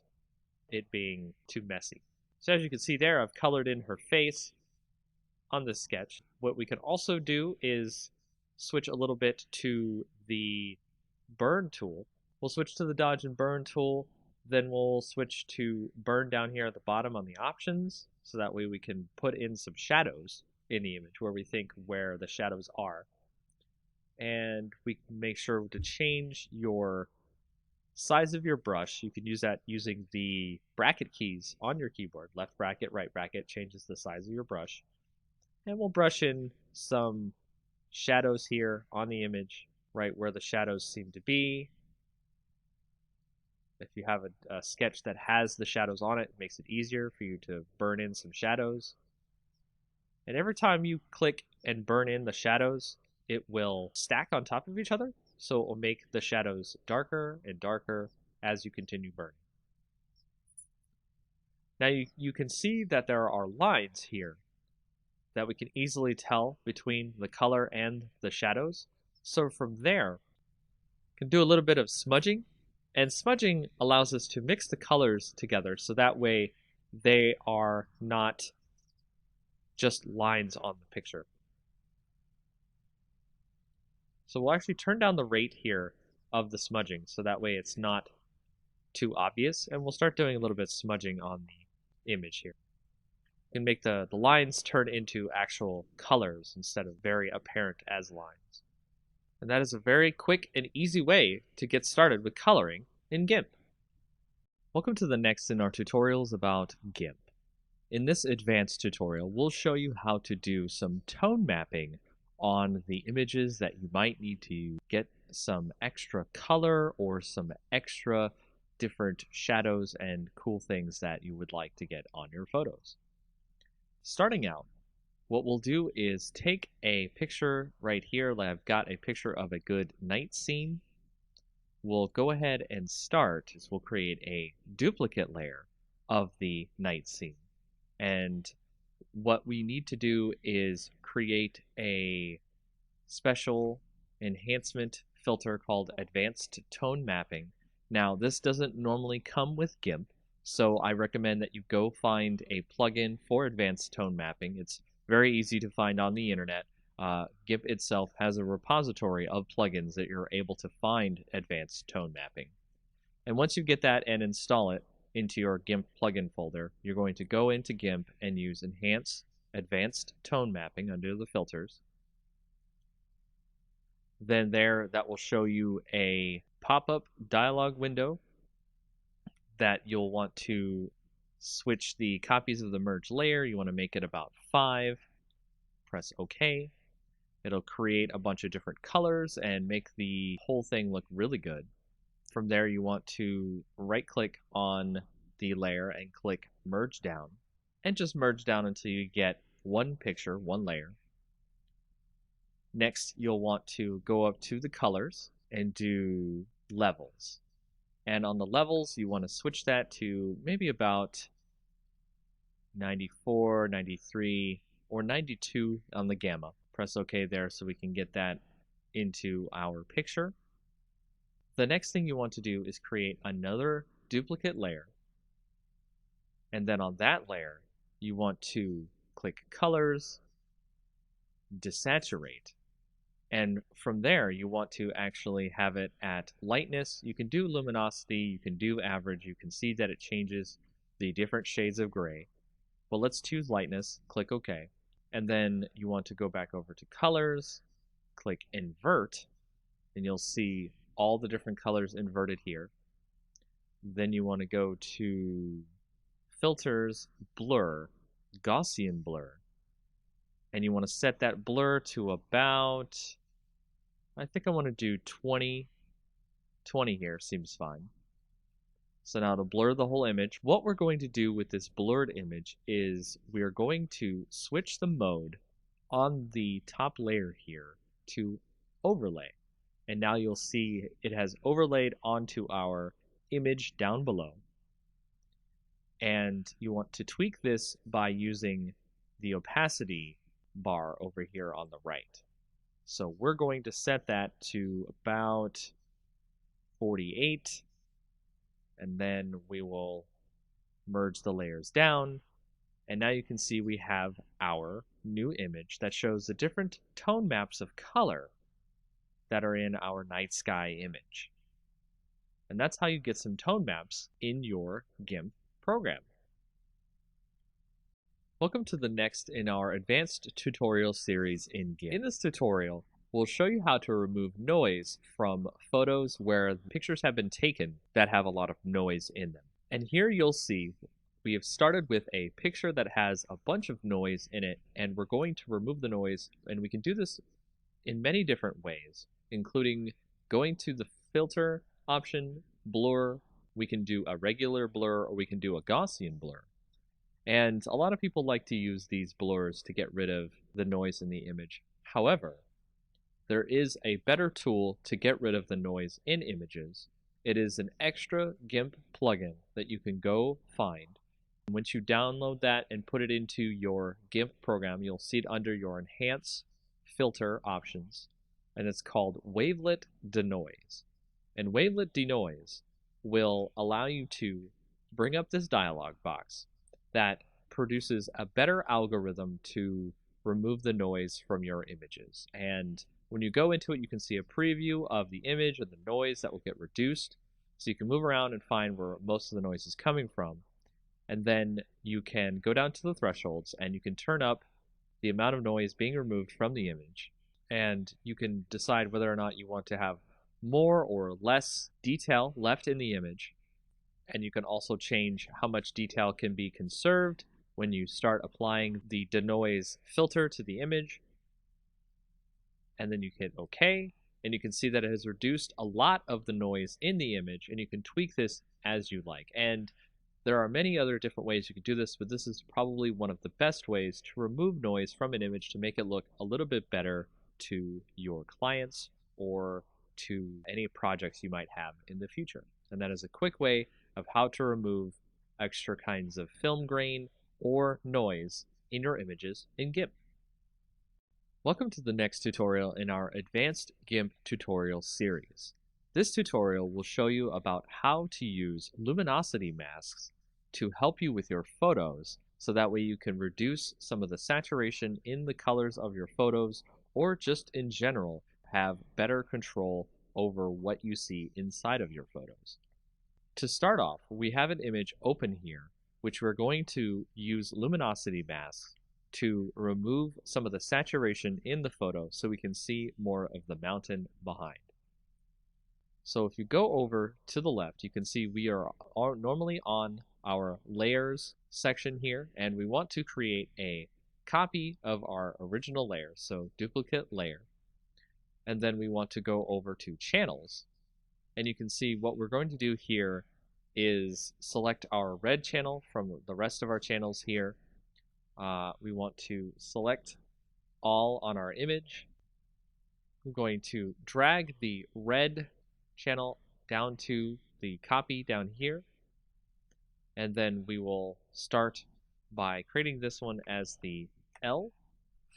Speaker 1: it being too messy. So as you can see there, I've colored in her face on this sketch. What we can also do is switch a little bit to the burn tool. We'll switch to the dodge and burn tool, then we'll switch to burn down here at the bottom on the options, so that way we can put in some shadows in the image where we think where the shadows are. And we can make sure to change your size of your brush. You can use that using the bracket keys on your keyboard. Left bracket, right bracket changes the size of your brush. And we'll brush in some shadows here on the image, right where the shadows seem to be. If you have a sketch that has the shadows on it, it makes it easier for you to burn in some shadows. And every time you click and burn in the shadows, it will stack on top of each other. So it will make the shadows darker and darker as you continue burning. Now you can see that there are lines here that we can easily tell between the color and the shadows. So from there, you can do a little bit of smudging, and smudging allows us to mix the colors together so that way they are not just lines on the picture. So we'll actually turn down the rate here of the smudging so that way it's not too obvious, and we'll start doing a little bit of smudging on the image here. You can make the lines turn into actual colors instead of very apparent as lines. And that is a very quick and easy way to get started with coloring in GIMP. Welcome to the next in our tutorials about GIMP. In this advanced tutorial, we'll show you how to do some tone mapping on the images that you might need to get some extra color or some extra different shadows and cool things that you would like to get on your photos. Starting out, what we'll do is take a picture right here. I've got a picture of a good night scene. We'll go ahead and start. We'll create a duplicate layer of the night scene. And what we need to do is create a special enhancement filter called Advanced Tone Mapping. Now, this doesn't normally come with GIMP, so I recommend that you go find a plugin for Advanced Tone Mapping. It's very easy to find on the internet. GIMP itself has a repository of plugins that you're able to find Advanced Tone Mapping. And once you get that and install it into your GIMP plugin folder, you're going to go into GIMP and use Enhance Advanced Tone Mapping under the filters. Then that will show you a pop-up dialog window that you'll want to switch the copies of the merge layer. You want to make it about 5. Press OK. It'll create a bunch of different colors and make the whole thing look really good. From there, you want to right-click on the layer and click Merge Down. And just merge down until you get one picture, one layer. Next, you'll want to go up to the colors and do levels. And on the levels, you want to switch that to maybe about 94, 93, or 92 on the gamma. Press OK there so we can get that into our picture. The next thing you want to do is create another duplicate layer. And then on that layer, you want to click Colors, Desaturate. And from there, you want to actually have it at lightness. You can do luminosity, you can do average. You can see that it changes the different shades of gray. But let's choose lightness, click OK. And then you want to go back over to colors, click invert, and you'll see all the different colors inverted here. Then you want to go to filters, blur, Gaussian blur. And you want to set that blur to about, I think I want to do 20. 20 here seems fine. So now to blur the whole image, what we're going to do with this blurred image is we're going to switch the mode on the top layer here to overlay. And now you'll see it has overlaid onto our image down below. And you want to tweak this by using the opacity bar over here on the right. So we're going to set that to about 48, and then we will merge the layers down, and now you can see we have our new image that shows the different tone maps of color that are in our night sky image. And that's how you get some tone maps in your GIMP program. Welcome to the next in our advanced tutorial series in GIMP. In this tutorial, we'll show you how to remove noise from photos where the pictures have been taken that have a lot of noise in them. And here you'll see we have started with a picture that has a bunch of noise in it, and we're going to remove the noise, and we can do this in many different ways, including going to the filter option, blur. We can do a regular blur, or we can do a Gaussian blur. And a lot of people like to use these blurs to get rid of the noise in the image. However, there is a better tool to get rid of the noise in images. It is an extra GIMP plugin that you can go find. Once you download that and put it into your GIMP program, you'll see it under your Enhance Filter options. and it's called wavelet denoise. And wavelet denoise will allow you to bring up this dialog box that produces a better algorithm to remove the noise from your images. And when you go into it, you can see a preview of the image and the noise that will get reduced. So you can move around and find where most of the noise is coming from. And then you can go down to the thresholds and you can turn up the amount of noise being removed from the image. And you can decide whether or not you want to have more or less detail left in the image. And you can also change how much detail can be conserved when you start applying the denoise filter to the image. And then you hit OK, and you can see that it has reduced a lot of the noise in the image, and you can tweak this as you like. And there are many other different ways you can do this, but this is probably one of the best ways to remove noise from an image to make it look a little bit better to your clients or to any projects you might have in the future. And that is a quick way of how to remove extra kinds of film grain or noise in your images in GIMP. Welcome to the next tutorial in our Advanced GIMP tutorial series. This tutorial will show you about how to use luminosity masks to help you with your photos, so that way you can reduce some of the saturation in the colors of your photos, or just in general have better control over what you see inside of your photos. To start off, we have an image open here, which we're going to use luminosity masks to remove some of the saturation in the photo so we can see more of the mountain behind. So if you go over to the left, you can see we are normally on our layers section here, and we want to create a copy of our original layer, so duplicate layer. And then we want to go over to channels, and you can see what we're going to do here is select our red channel from the rest of our channels here. We want to select all on our image. I'm going to drag the red channel down to the copy down here, and then we will start by creating this one as the L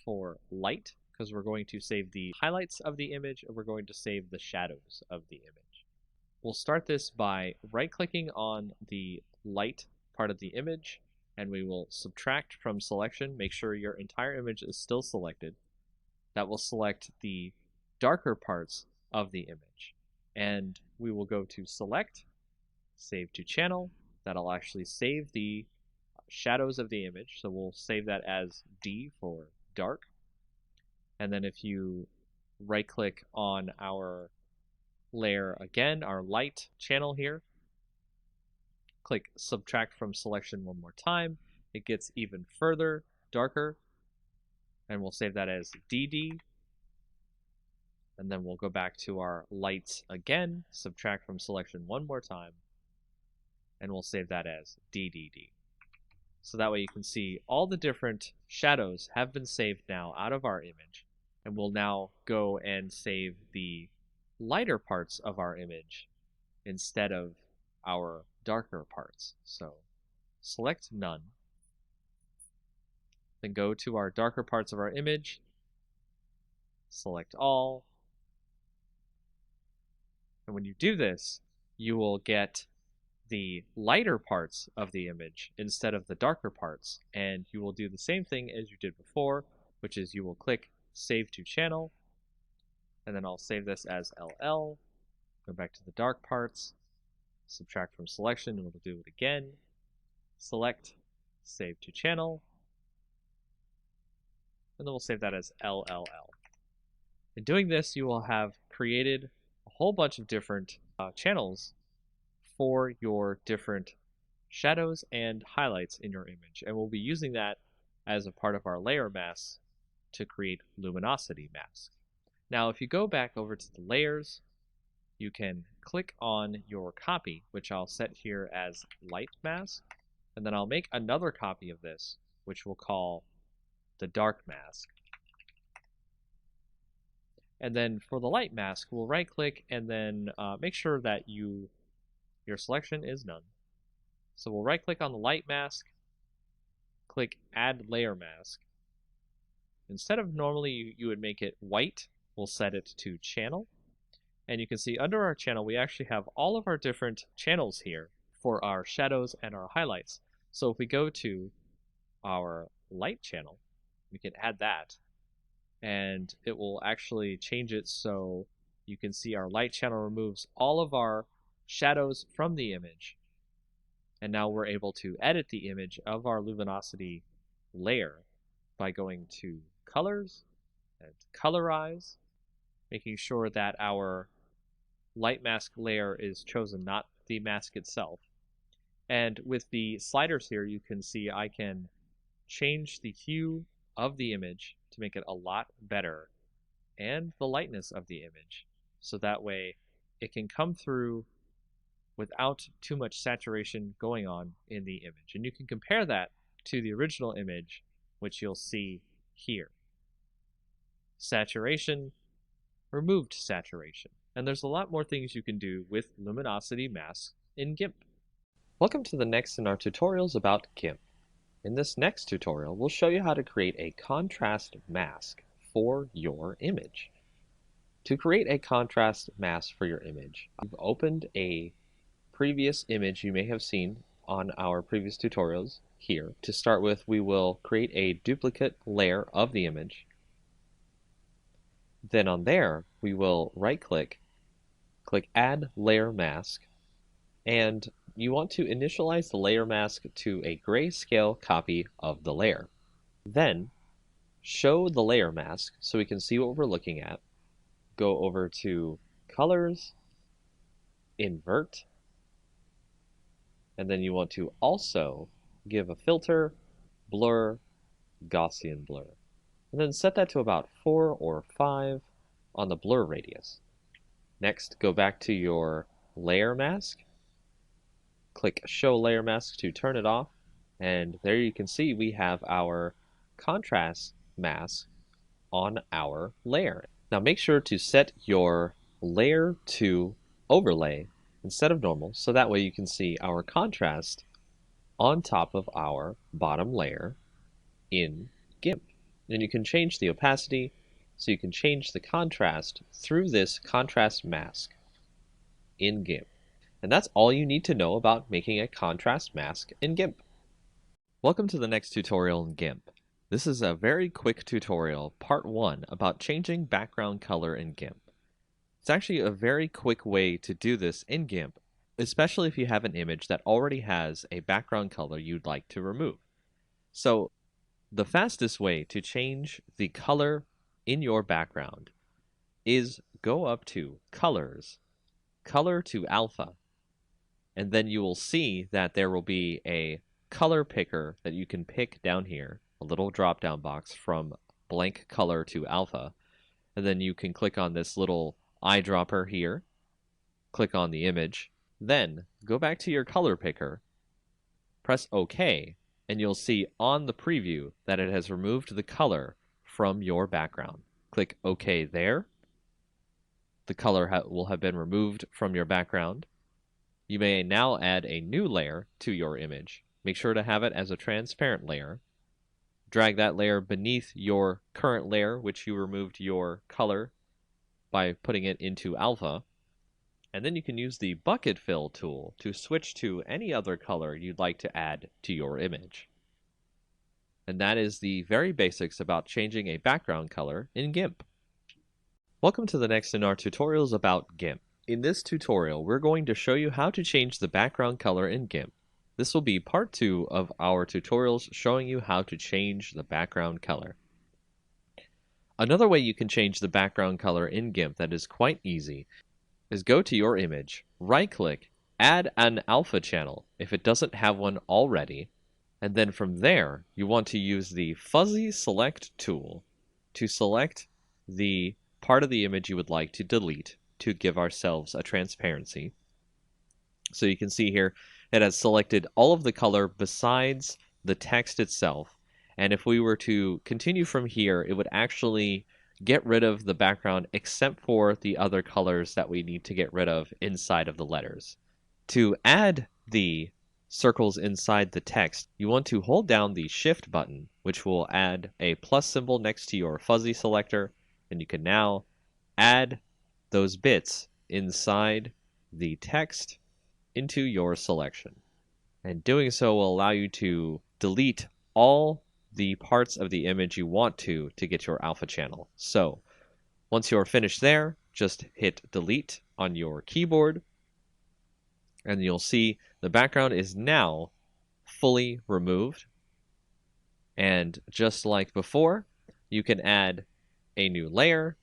Speaker 1: for light, because we're going to save the highlights of the image and we're going to save the shadows of the image. We'll start this by right-clicking on the light part of the image, and we will subtract from selection. Make sure your entire image is still selected. That will select the darker parts of the image. And we will go to select, save to channel. That'll actually save the shadows of the image. So we'll save that as D for dark. And then if you right click on our layer again, our light channel here, click subtract from selection one more time, it gets even further darker, and we'll save that as DD. And then we'll go back to our lights again, subtract from selection one more time, and we'll save that as DDD. So that way you can see all the different shadows have been saved now out of our image, and we'll now go and save the lighter parts of our image instead of our darker parts. So select none, then go to our darker parts of our image, select all, and when you do this, you will get the lighter parts of the image instead of the darker parts, and you will do the same thing as you did before, which is you will click Save to Channel, and then I'll save this as LL, go back to the dark parts, subtract from selection, and we'll do it again, select, Save to Channel, and then we'll save that as LLL. In doing this, you will have created a whole bunch of different channels for your different shadows and highlights in your image, and we'll be using that as a part of our layer masks to create luminosity masks. Now if you go back over to the layers, you can click on your copy, which I'll set here as light mask, and then I'll make another copy of this, which we'll call the dark mask. And then for the light mask, we'll right click and then make sure that your selection is none. So we'll right click on the light mask, click add layer mask. Instead of normally you would make it white, we'll set it to channel. And you can see under our channel, we actually have all of our different channels here for our shadows and our highlights. So if we go to our light channel, we can add that, and it will actually change it so you can see our light channel removes all of our shadows from the image. And now we're able to edit the image of our luminosity layer by going to colors and colorize, making sure that our light mask layer is chosen, not the mask itself. And with the sliders here, you can see I can change the hue of the image to make it a lot better, and the lightness of the image, so that way it can come through without too much saturation going on in the image. And you can compare that to the original image, which you'll see here. Saturation, removed saturation. And there's a lot more things you can do with luminosity masks in GIMP. Welcome to the next in our tutorials about GIMP. In this next tutorial, we'll show you how to create a contrast mask for your image. To create a contrast mask for your image, you've opened a previous image you may have seen on our previous tutorials here. To start with, we will create a duplicate layer of the image. Then on there, we will right-click, click Add Layer Mask, and you want to initialize the layer mask to a grayscale copy of the layer. Then, show the layer mask so we can see what we're looking at. Go over to Colors, Invert, and then you want to also give a filter, Blur, Gaussian Blur. And then set that to about 4 or 5 on the blur radius. Next, go back to your layer mask, click Show Layer Mask to turn it off, and there you can see we have our contrast mask on our layer. Now make sure to set your layer to overlay instead of normal, so that way you can see our contrast on top of our bottom layer in GIMP. And you can change the opacity, so you can change the contrast through this contrast mask in GIMP. And that's all you need to know about making a contrast mask in GIMP. Welcome to the next tutorial in GIMP. This is a very quick tutorial, part 1, about changing background color in GIMP. It's actually a very quick way to do this in GIMP, especially if you have an image that already has a background color you'd like to remove. So the fastest way to change the color in your background is go up to Colors, Color to Alpha, and then you will see that there will be a color picker that you can pick down here, a little drop-down box from blank color to alpha, and then you can click on this little eyedropper here, click on the image, then go back to your color picker, press OK, and you'll see on the preview that it has removed the color from your background. Click OK there. The color will have been removed from your background. You may now add a new layer to your image. Make sure to have it as a transparent layer. Drag that layer beneath your current layer, which you removed your color by putting it into alpha. And then you can use the bucket fill tool to switch to any other color you'd like to add to your image. And that is the very basics about changing a background color in GIMP. Welcome to the next in our tutorials about GIMP. In this tutorial, we're going to show you how to change the background color in GIMP. This will be part 2 of our tutorials showing you how to change the background color. Another way you can change the background color in GIMP that is quite easy is go to your image, right-click, add an alpha channel if it doesn't have one already, and then from there you want to use the fuzzy select tool to select the part of the image you would like to delete to give ourselves a transparency. So you can see here it has selected all of the color besides the text itself, and if we were to continue from here, it would actually get rid of the background except for the other colors that we need to get rid of inside of the letters. To add the circles inside the text, you want to hold down the Shift button, which will add a plus symbol next to your fuzzy selector, and you can now add those bits inside the text into your selection. And doing so will allow you to delete all the parts of the image you want to get your alpha channel. So once you're finished there, just hit delete on your keyboard, and you'll see the background is now fully removed. And just like before, you can add a new layer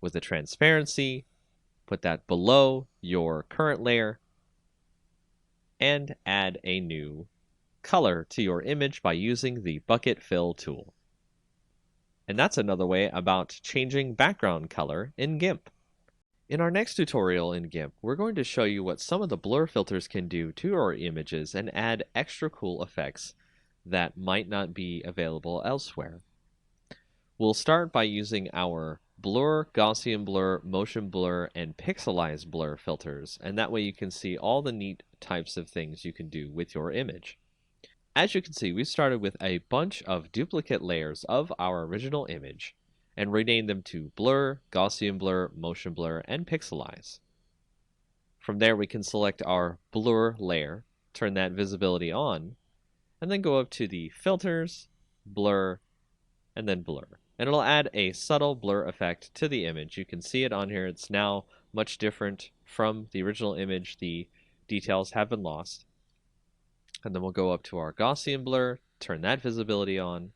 Speaker 1: with a transparency, put that below your current layer, and add a new color to your image by using the bucket fill tool. And that's another way about changing background color in GIMP. In our next tutorial in GIMP, we're going to show you what some of the blur filters can do to our images and add extra cool effects that might not be available elsewhere. We'll start by using our blur, Gaussian blur, motion blur, and pixelize blur filters, and that way you can see all the neat types of things you can do with your image. As you can see, we started with a bunch of duplicate layers of our original image and renamed them to blur, Gaussian blur, motion blur, and pixelize. From there, we can select our blur layer, turn that visibility on, and then go up to the filters, blur, and then blur. And it'll add a subtle blur effect to the image. You can see it on here. It's now much different from the original image. The details have been lost. And then we'll go up to our Gaussian blur, turn that visibility on,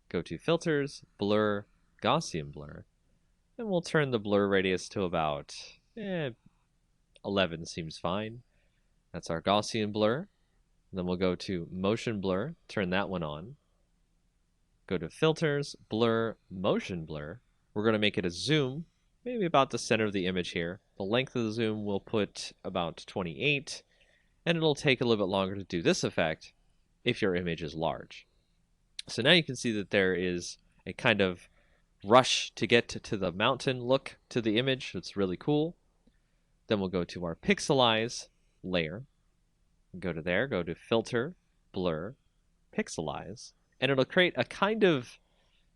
Speaker 1: go to filters, blur, Gaussian blur, and we'll turn the blur radius to about 11 seems fine. That's our Gaussian blur. And then we'll go to motion blur, turn that one on. Go to filters, blur, motion blur. We're going to make it a zoom, maybe about the center of the image here. The length of the zoom we'll put about 28, and it'll take a little bit longer to do this effect if your image is large. So now you can see that there is a kind of rush to get to the mountain look to the image. It's really cool. Then we'll go to our pixelize layer. Go to there, go to filter, blur, pixelize, and it'll create a kind of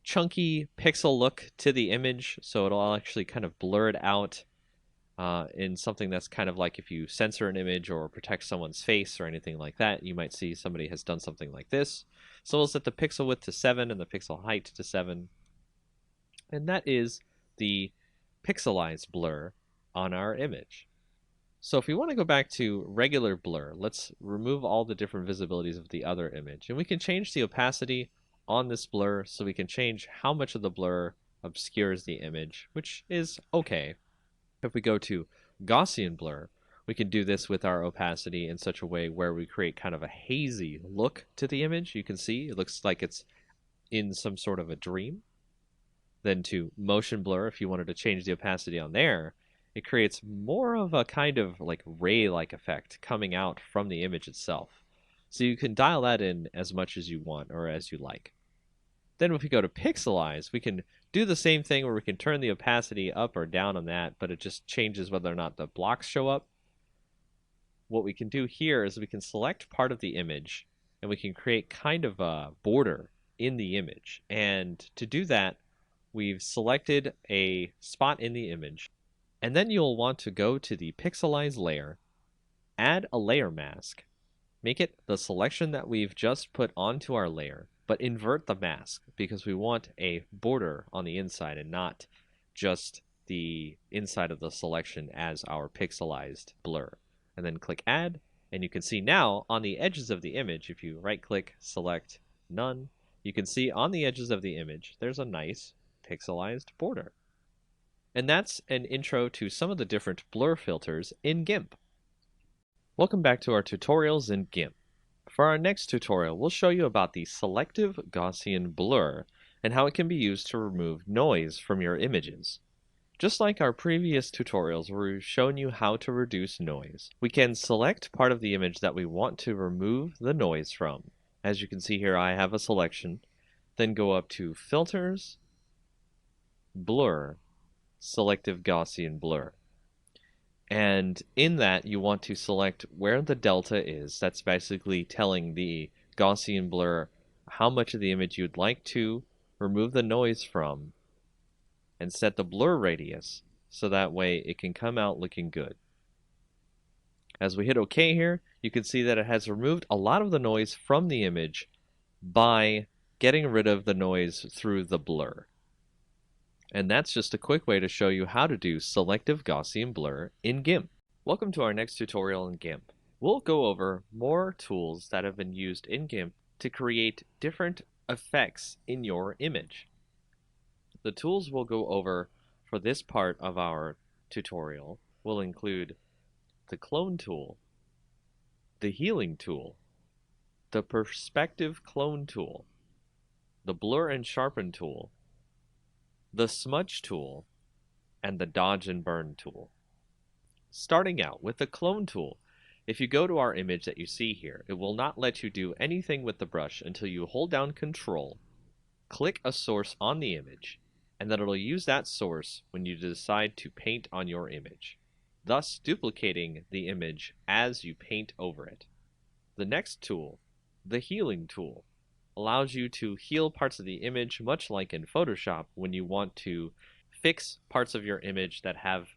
Speaker 1: chunky pixel look to the image, so it'll actually kind of blur it out in something that's kind of like if you censor an image or protect someone's face or anything like that, you might see somebody has done something like this. So we'll set the pixel width to 7 and the pixel height to 7. And that is the pixelized blur on our image. So if we want to go back to regular blur, let's remove all the different visibilities of the other image. And we can change the opacity on this blur so we can change how much of the blur obscures the image, which is okay. If we go to Gaussian blur, we can do this with our opacity in such a way where we create kind of a hazy look to the image. You can see it looks like it's in some sort of a dream. Then to motion blur, if you wanted to change the opacity on there, it creates more of a kind of like ray-like effect coming out from the image itself. So you can dial that in as much as you want or as you like. Then if we go to pixelize, we can do the same thing where we can turn the opacity up or down on that, but it just changes whether or not the blocks show up. What we can do here is we can select part of the image and we can create kind of a border in the image. And to do that, we've selected a spot in the image. And then you'll want to go to the pixelize layer, add a layer mask, make it the selection that we've just put onto our layer, but invert the mask because we want a border on the inside and not just the inside of the selection as our pixelized blur. And then click add, and you can see now on the edges of the image, if you right click, select none, you can see on the edges of the image there's a nice pixelized border. And that's an intro to some of the different blur filters in GIMP. Welcome back to our tutorials in GIMP. For our next tutorial, we'll show you about the selective Gaussian blur and how it can be used to remove noise from your images. Just like our previous tutorials where we've shown you how to reduce noise, we can select part of the image that we want to remove the noise from. As you can see here, I have a selection. Then go up to Filters, Blur, Selective Gaussian Blur. And in that, you want to select where the delta is. That's basically telling the Gaussian blur how much of the image you'd like to remove the noise from. and set the blur radius so that way it can come out looking good. As we hit OK here, you can see that it has removed a lot of the noise from the image by getting rid of the noise through the blur. And that's just a quick way to show you how to do selective Gaussian blur in GIMP. Welcome to our next tutorial in GIMP. We'll go over more tools that have been used in GIMP to create different effects in your image. The tools we'll go over for this part of our tutorial will include the clone tool, the healing tool, the perspective clone tool, the blur and sharpen tool, the smudge tool, and the dodge and burn tool. Starting out with the clone tool, if you go to our image that you see here, it will not let you do anything with the brush until you hold down Control, click a source on the image, and then it'll use that source when you decide to paint on your image, thus duplicating the image as you paint over it. The next tool, the healing tool, allows you to heal parts of the image much like in Photoshop when you want to fix parts of your image that have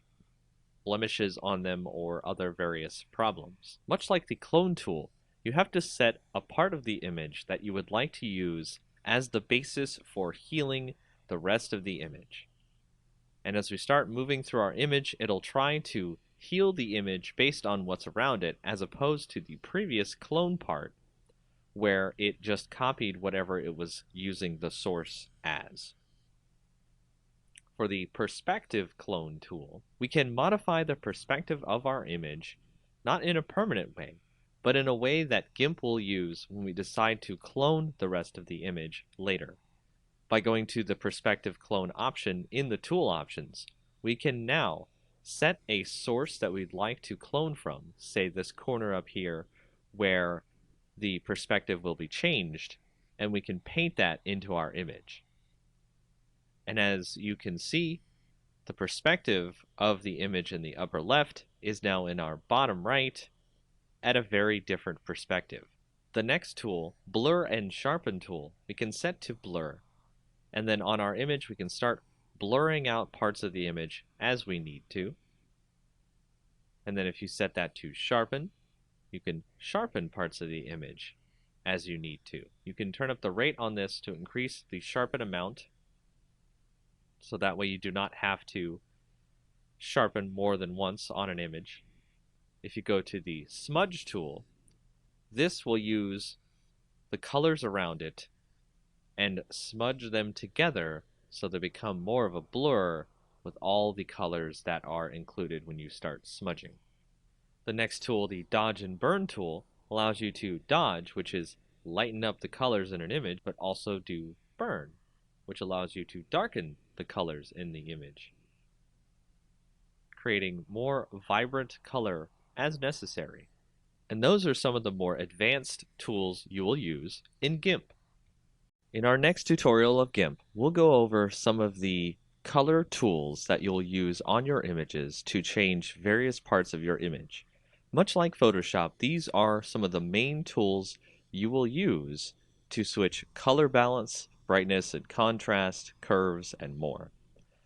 Speaker 1: blemishes on them or other various problems. Much like the clone tool, you have to set a part of the image that you would like to use as the basis for healing the rest of the image. And as we start moving through our image, it'll try to heal the image based on what's around it, as opposed to the previous clone part where it just copied whatever it was using the source as. For the perspective clone tool, we can modify the perspective of our image, not in a permanent way, but in a way that GIMP will use when we decide to clone the rest of the image later. By going to the perspective clone option in the tool options, we can now set a source that we'd like to clone from, say this corner up here where the perspective will be changed, and we can paint that into our image. And as you can see, the perspective of the image in the upper left is now in our bottom right at a very different perspective. The next tool, blur and sharpen tool, we can set to blur. And then on our image, we can start blurring out parts of the image as we need to. And then if you set that to sharpen, you can sharpen parts of the image as you need to. You can turn up the rate on this to increase the sharpen amount, so that way you do not have to sharpen more than once on an image. If you go to the smudge tool, this will use the colors around it and smudge them together so they become more of a blur with all the colors that are included when you start smudging. The next tool, the dodge and burn tool, allows you to dodge, which is lighten up the colors in an image, but also do burn, which allows you to darken the colors in the image, creating more vibrant color as necessary. And those are some of the more advanced tools you will use in GIMP. In our next tutorial of GIMP, we'll go over some of the color tools that you'll use on your images to change various parts of your image. Much like Photoshop, these are some of the main tools you will use to switch color balance, brightness and contrast, curves, and more.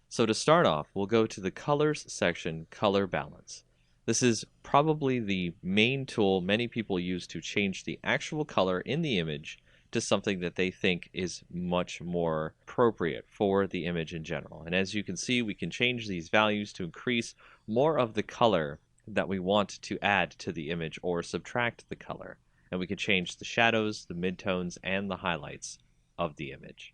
Speaker 1: So to start off, we'll go to the Colors section, Color Balance. This is probably the main tool many people use to change the actual color in the image to something that they think is much more appropriate for the image in general. And as you can see, we can change these values to increase more of the color that we want to add to the image or subtract the color. And we can change the shadows, the midtones, and the highlights of the image.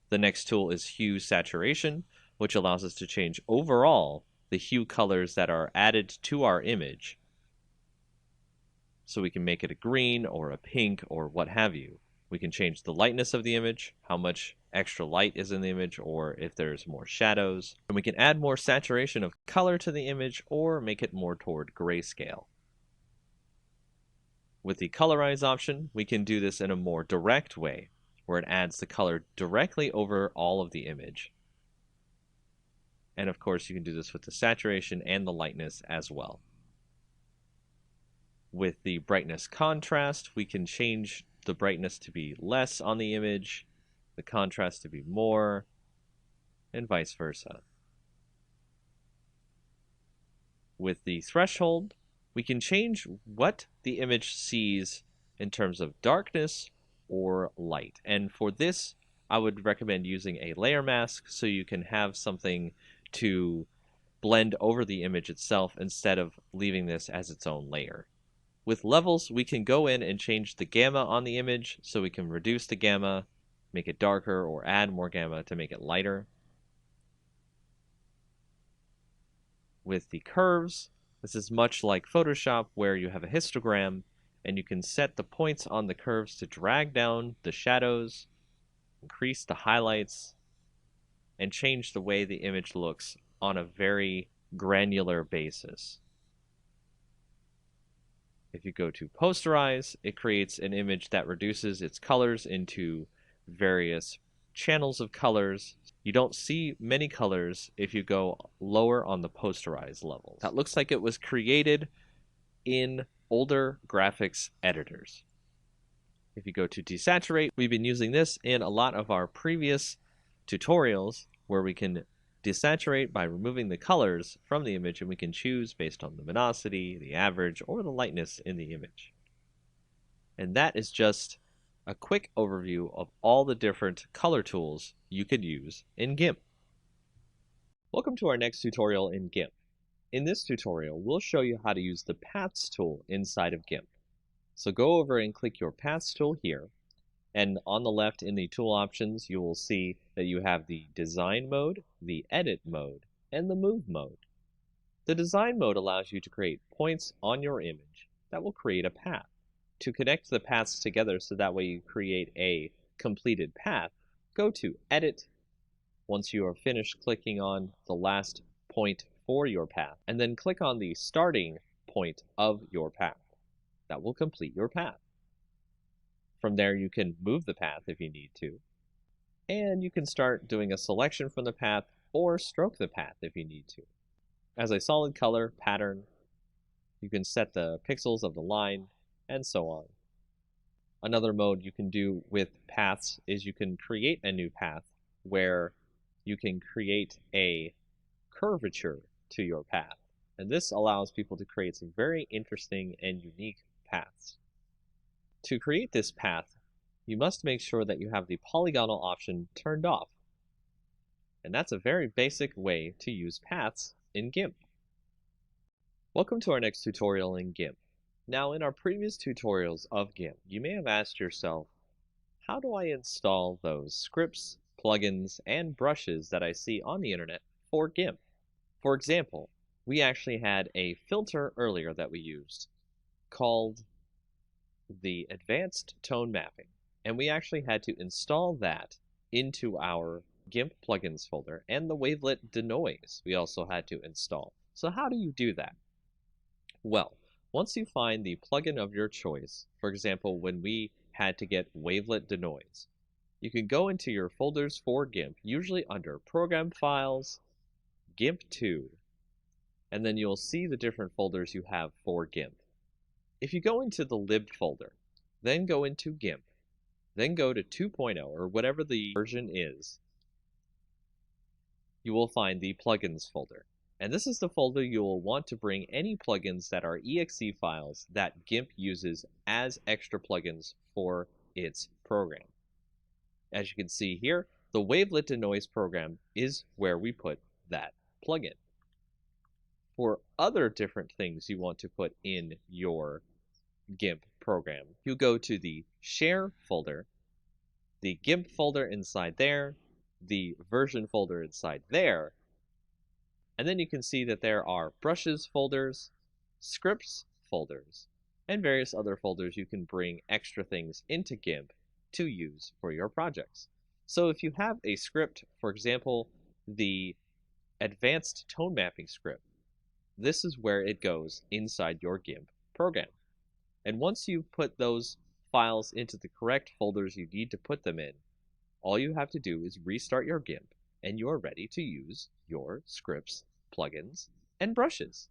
Speaker 1: The next tool is Hue Saturation, which allows us to change overall the hue colors that are added to our image. So we can make it a green or a pink or what have you. We can change the lightness of the image, how much extra light is in the image, or if there's more shadows. And we can add more saturation of color to the image or make it more toward grayscale. With the Colorize option, we can do this in a more direct way, where it adds the color directly over all of the image. And of course, you can do this with the saturation and the lightness as well. With the brightness contrast, we can change the brightness to be less on the image, the contrast to be more, and vice versa. With the threshold, we can change what the image sees in terms of darkness or light. And for this, I would recommend using a layer mask so you can have something to blend over the image itself instead of leaving this as its own layer. With levels, we can go in and change the gamma on the image, so we can reduce the gamma, make it darker, or add more gamma to make it lighter. With the curves, this is much like Photoshop, where you have a histogram, and you can set the points on the curves to drag down the shadows, increase the highlights, and change the way the image looks on a very granular basis. If you go to posterize, it creates an image that reduces its colors into various channels of colors. You don't see many colors if you go lower on the posterize level. That looks like it was created in older graphics editors. If you go to desaturate, we've been using this in a lot of our previous tutorials where we can desaturate by removing the colors from the image, and we can choose based on the luminosity, the average, or the lightness in the image. And that is just a quick overview of all the different color tools you could use in GIMP. Welcome to our next tutorial in GIMP. In this tutorial, we'll show you how to use the Paths tool inside of GIMP. So go over and click your Paths tool here. And on the left in the tool options, you will see that you have the design mode, the edit mode, and the move mode. The design mode allows you to create points on your image that will create a path. To connect the paths together so that way you create a completed path, go to Edit once you are finished clicking on the last point for your path, and then click on the starting point of your path. That will complete your path. From there, you can move the path if you need to, and you can start doing a selection from the path or stroke the path if you need to. As a solid color pattern, you can set the pixels of the line, and so on. Another mode you can do with paths is you can create a new path where you can create a curvature to your path. And this allows people to create some very interesting and unique paths. To create this path, you must make sure that you have the polygonal option turned off. And that's a very basic way to use paths in GIMP. Welcome to our next tutorial in GIMP. Now, in our previous tutorials of GIMP, you may have asked yourself, how do I install those scripts, plugins, and brushes that I see on the internet for GIMP? For example, we actually had a filter earlier that we used called the Advanced Tone Mapping, and we actually had to install that into our GIMP plugins folder, and the wavelet denoise we also had to install. So how do you do that? Well, once you find the plugin of your choice, for example, when we had to get wavelet denoise, you can go into your folders for GIMP, usually under Program Files, GIMP2, and then you'll see the different folders you have for GIMP. If you go into the lib folder, then go into GIMP, then go to 2.0 or whatever the version is, you will find the plugins folder. And this is the folder you will want to bring any plugins that are exe files that GIMP uses as extra plugins for its program. As you can see here, the wavelet denoise program is where we put that plugin. For other different things you want to put in your GIMP program, you go to the Share folder, the GIMP folder inside there, the version folder inside there, and then you can see that there are brushes folders, scripts folders, and various other folders you can bring extra things into GIMP to use for your projects. So if you have a script, for example, the Advanced Tone Mapping script, this is where it goes inside your GIMP program. And once you've put those files into the correct folders you need to put them in, all you have to do is restart your GIMP, and you're ready to use your scripts, plugins, and brushes.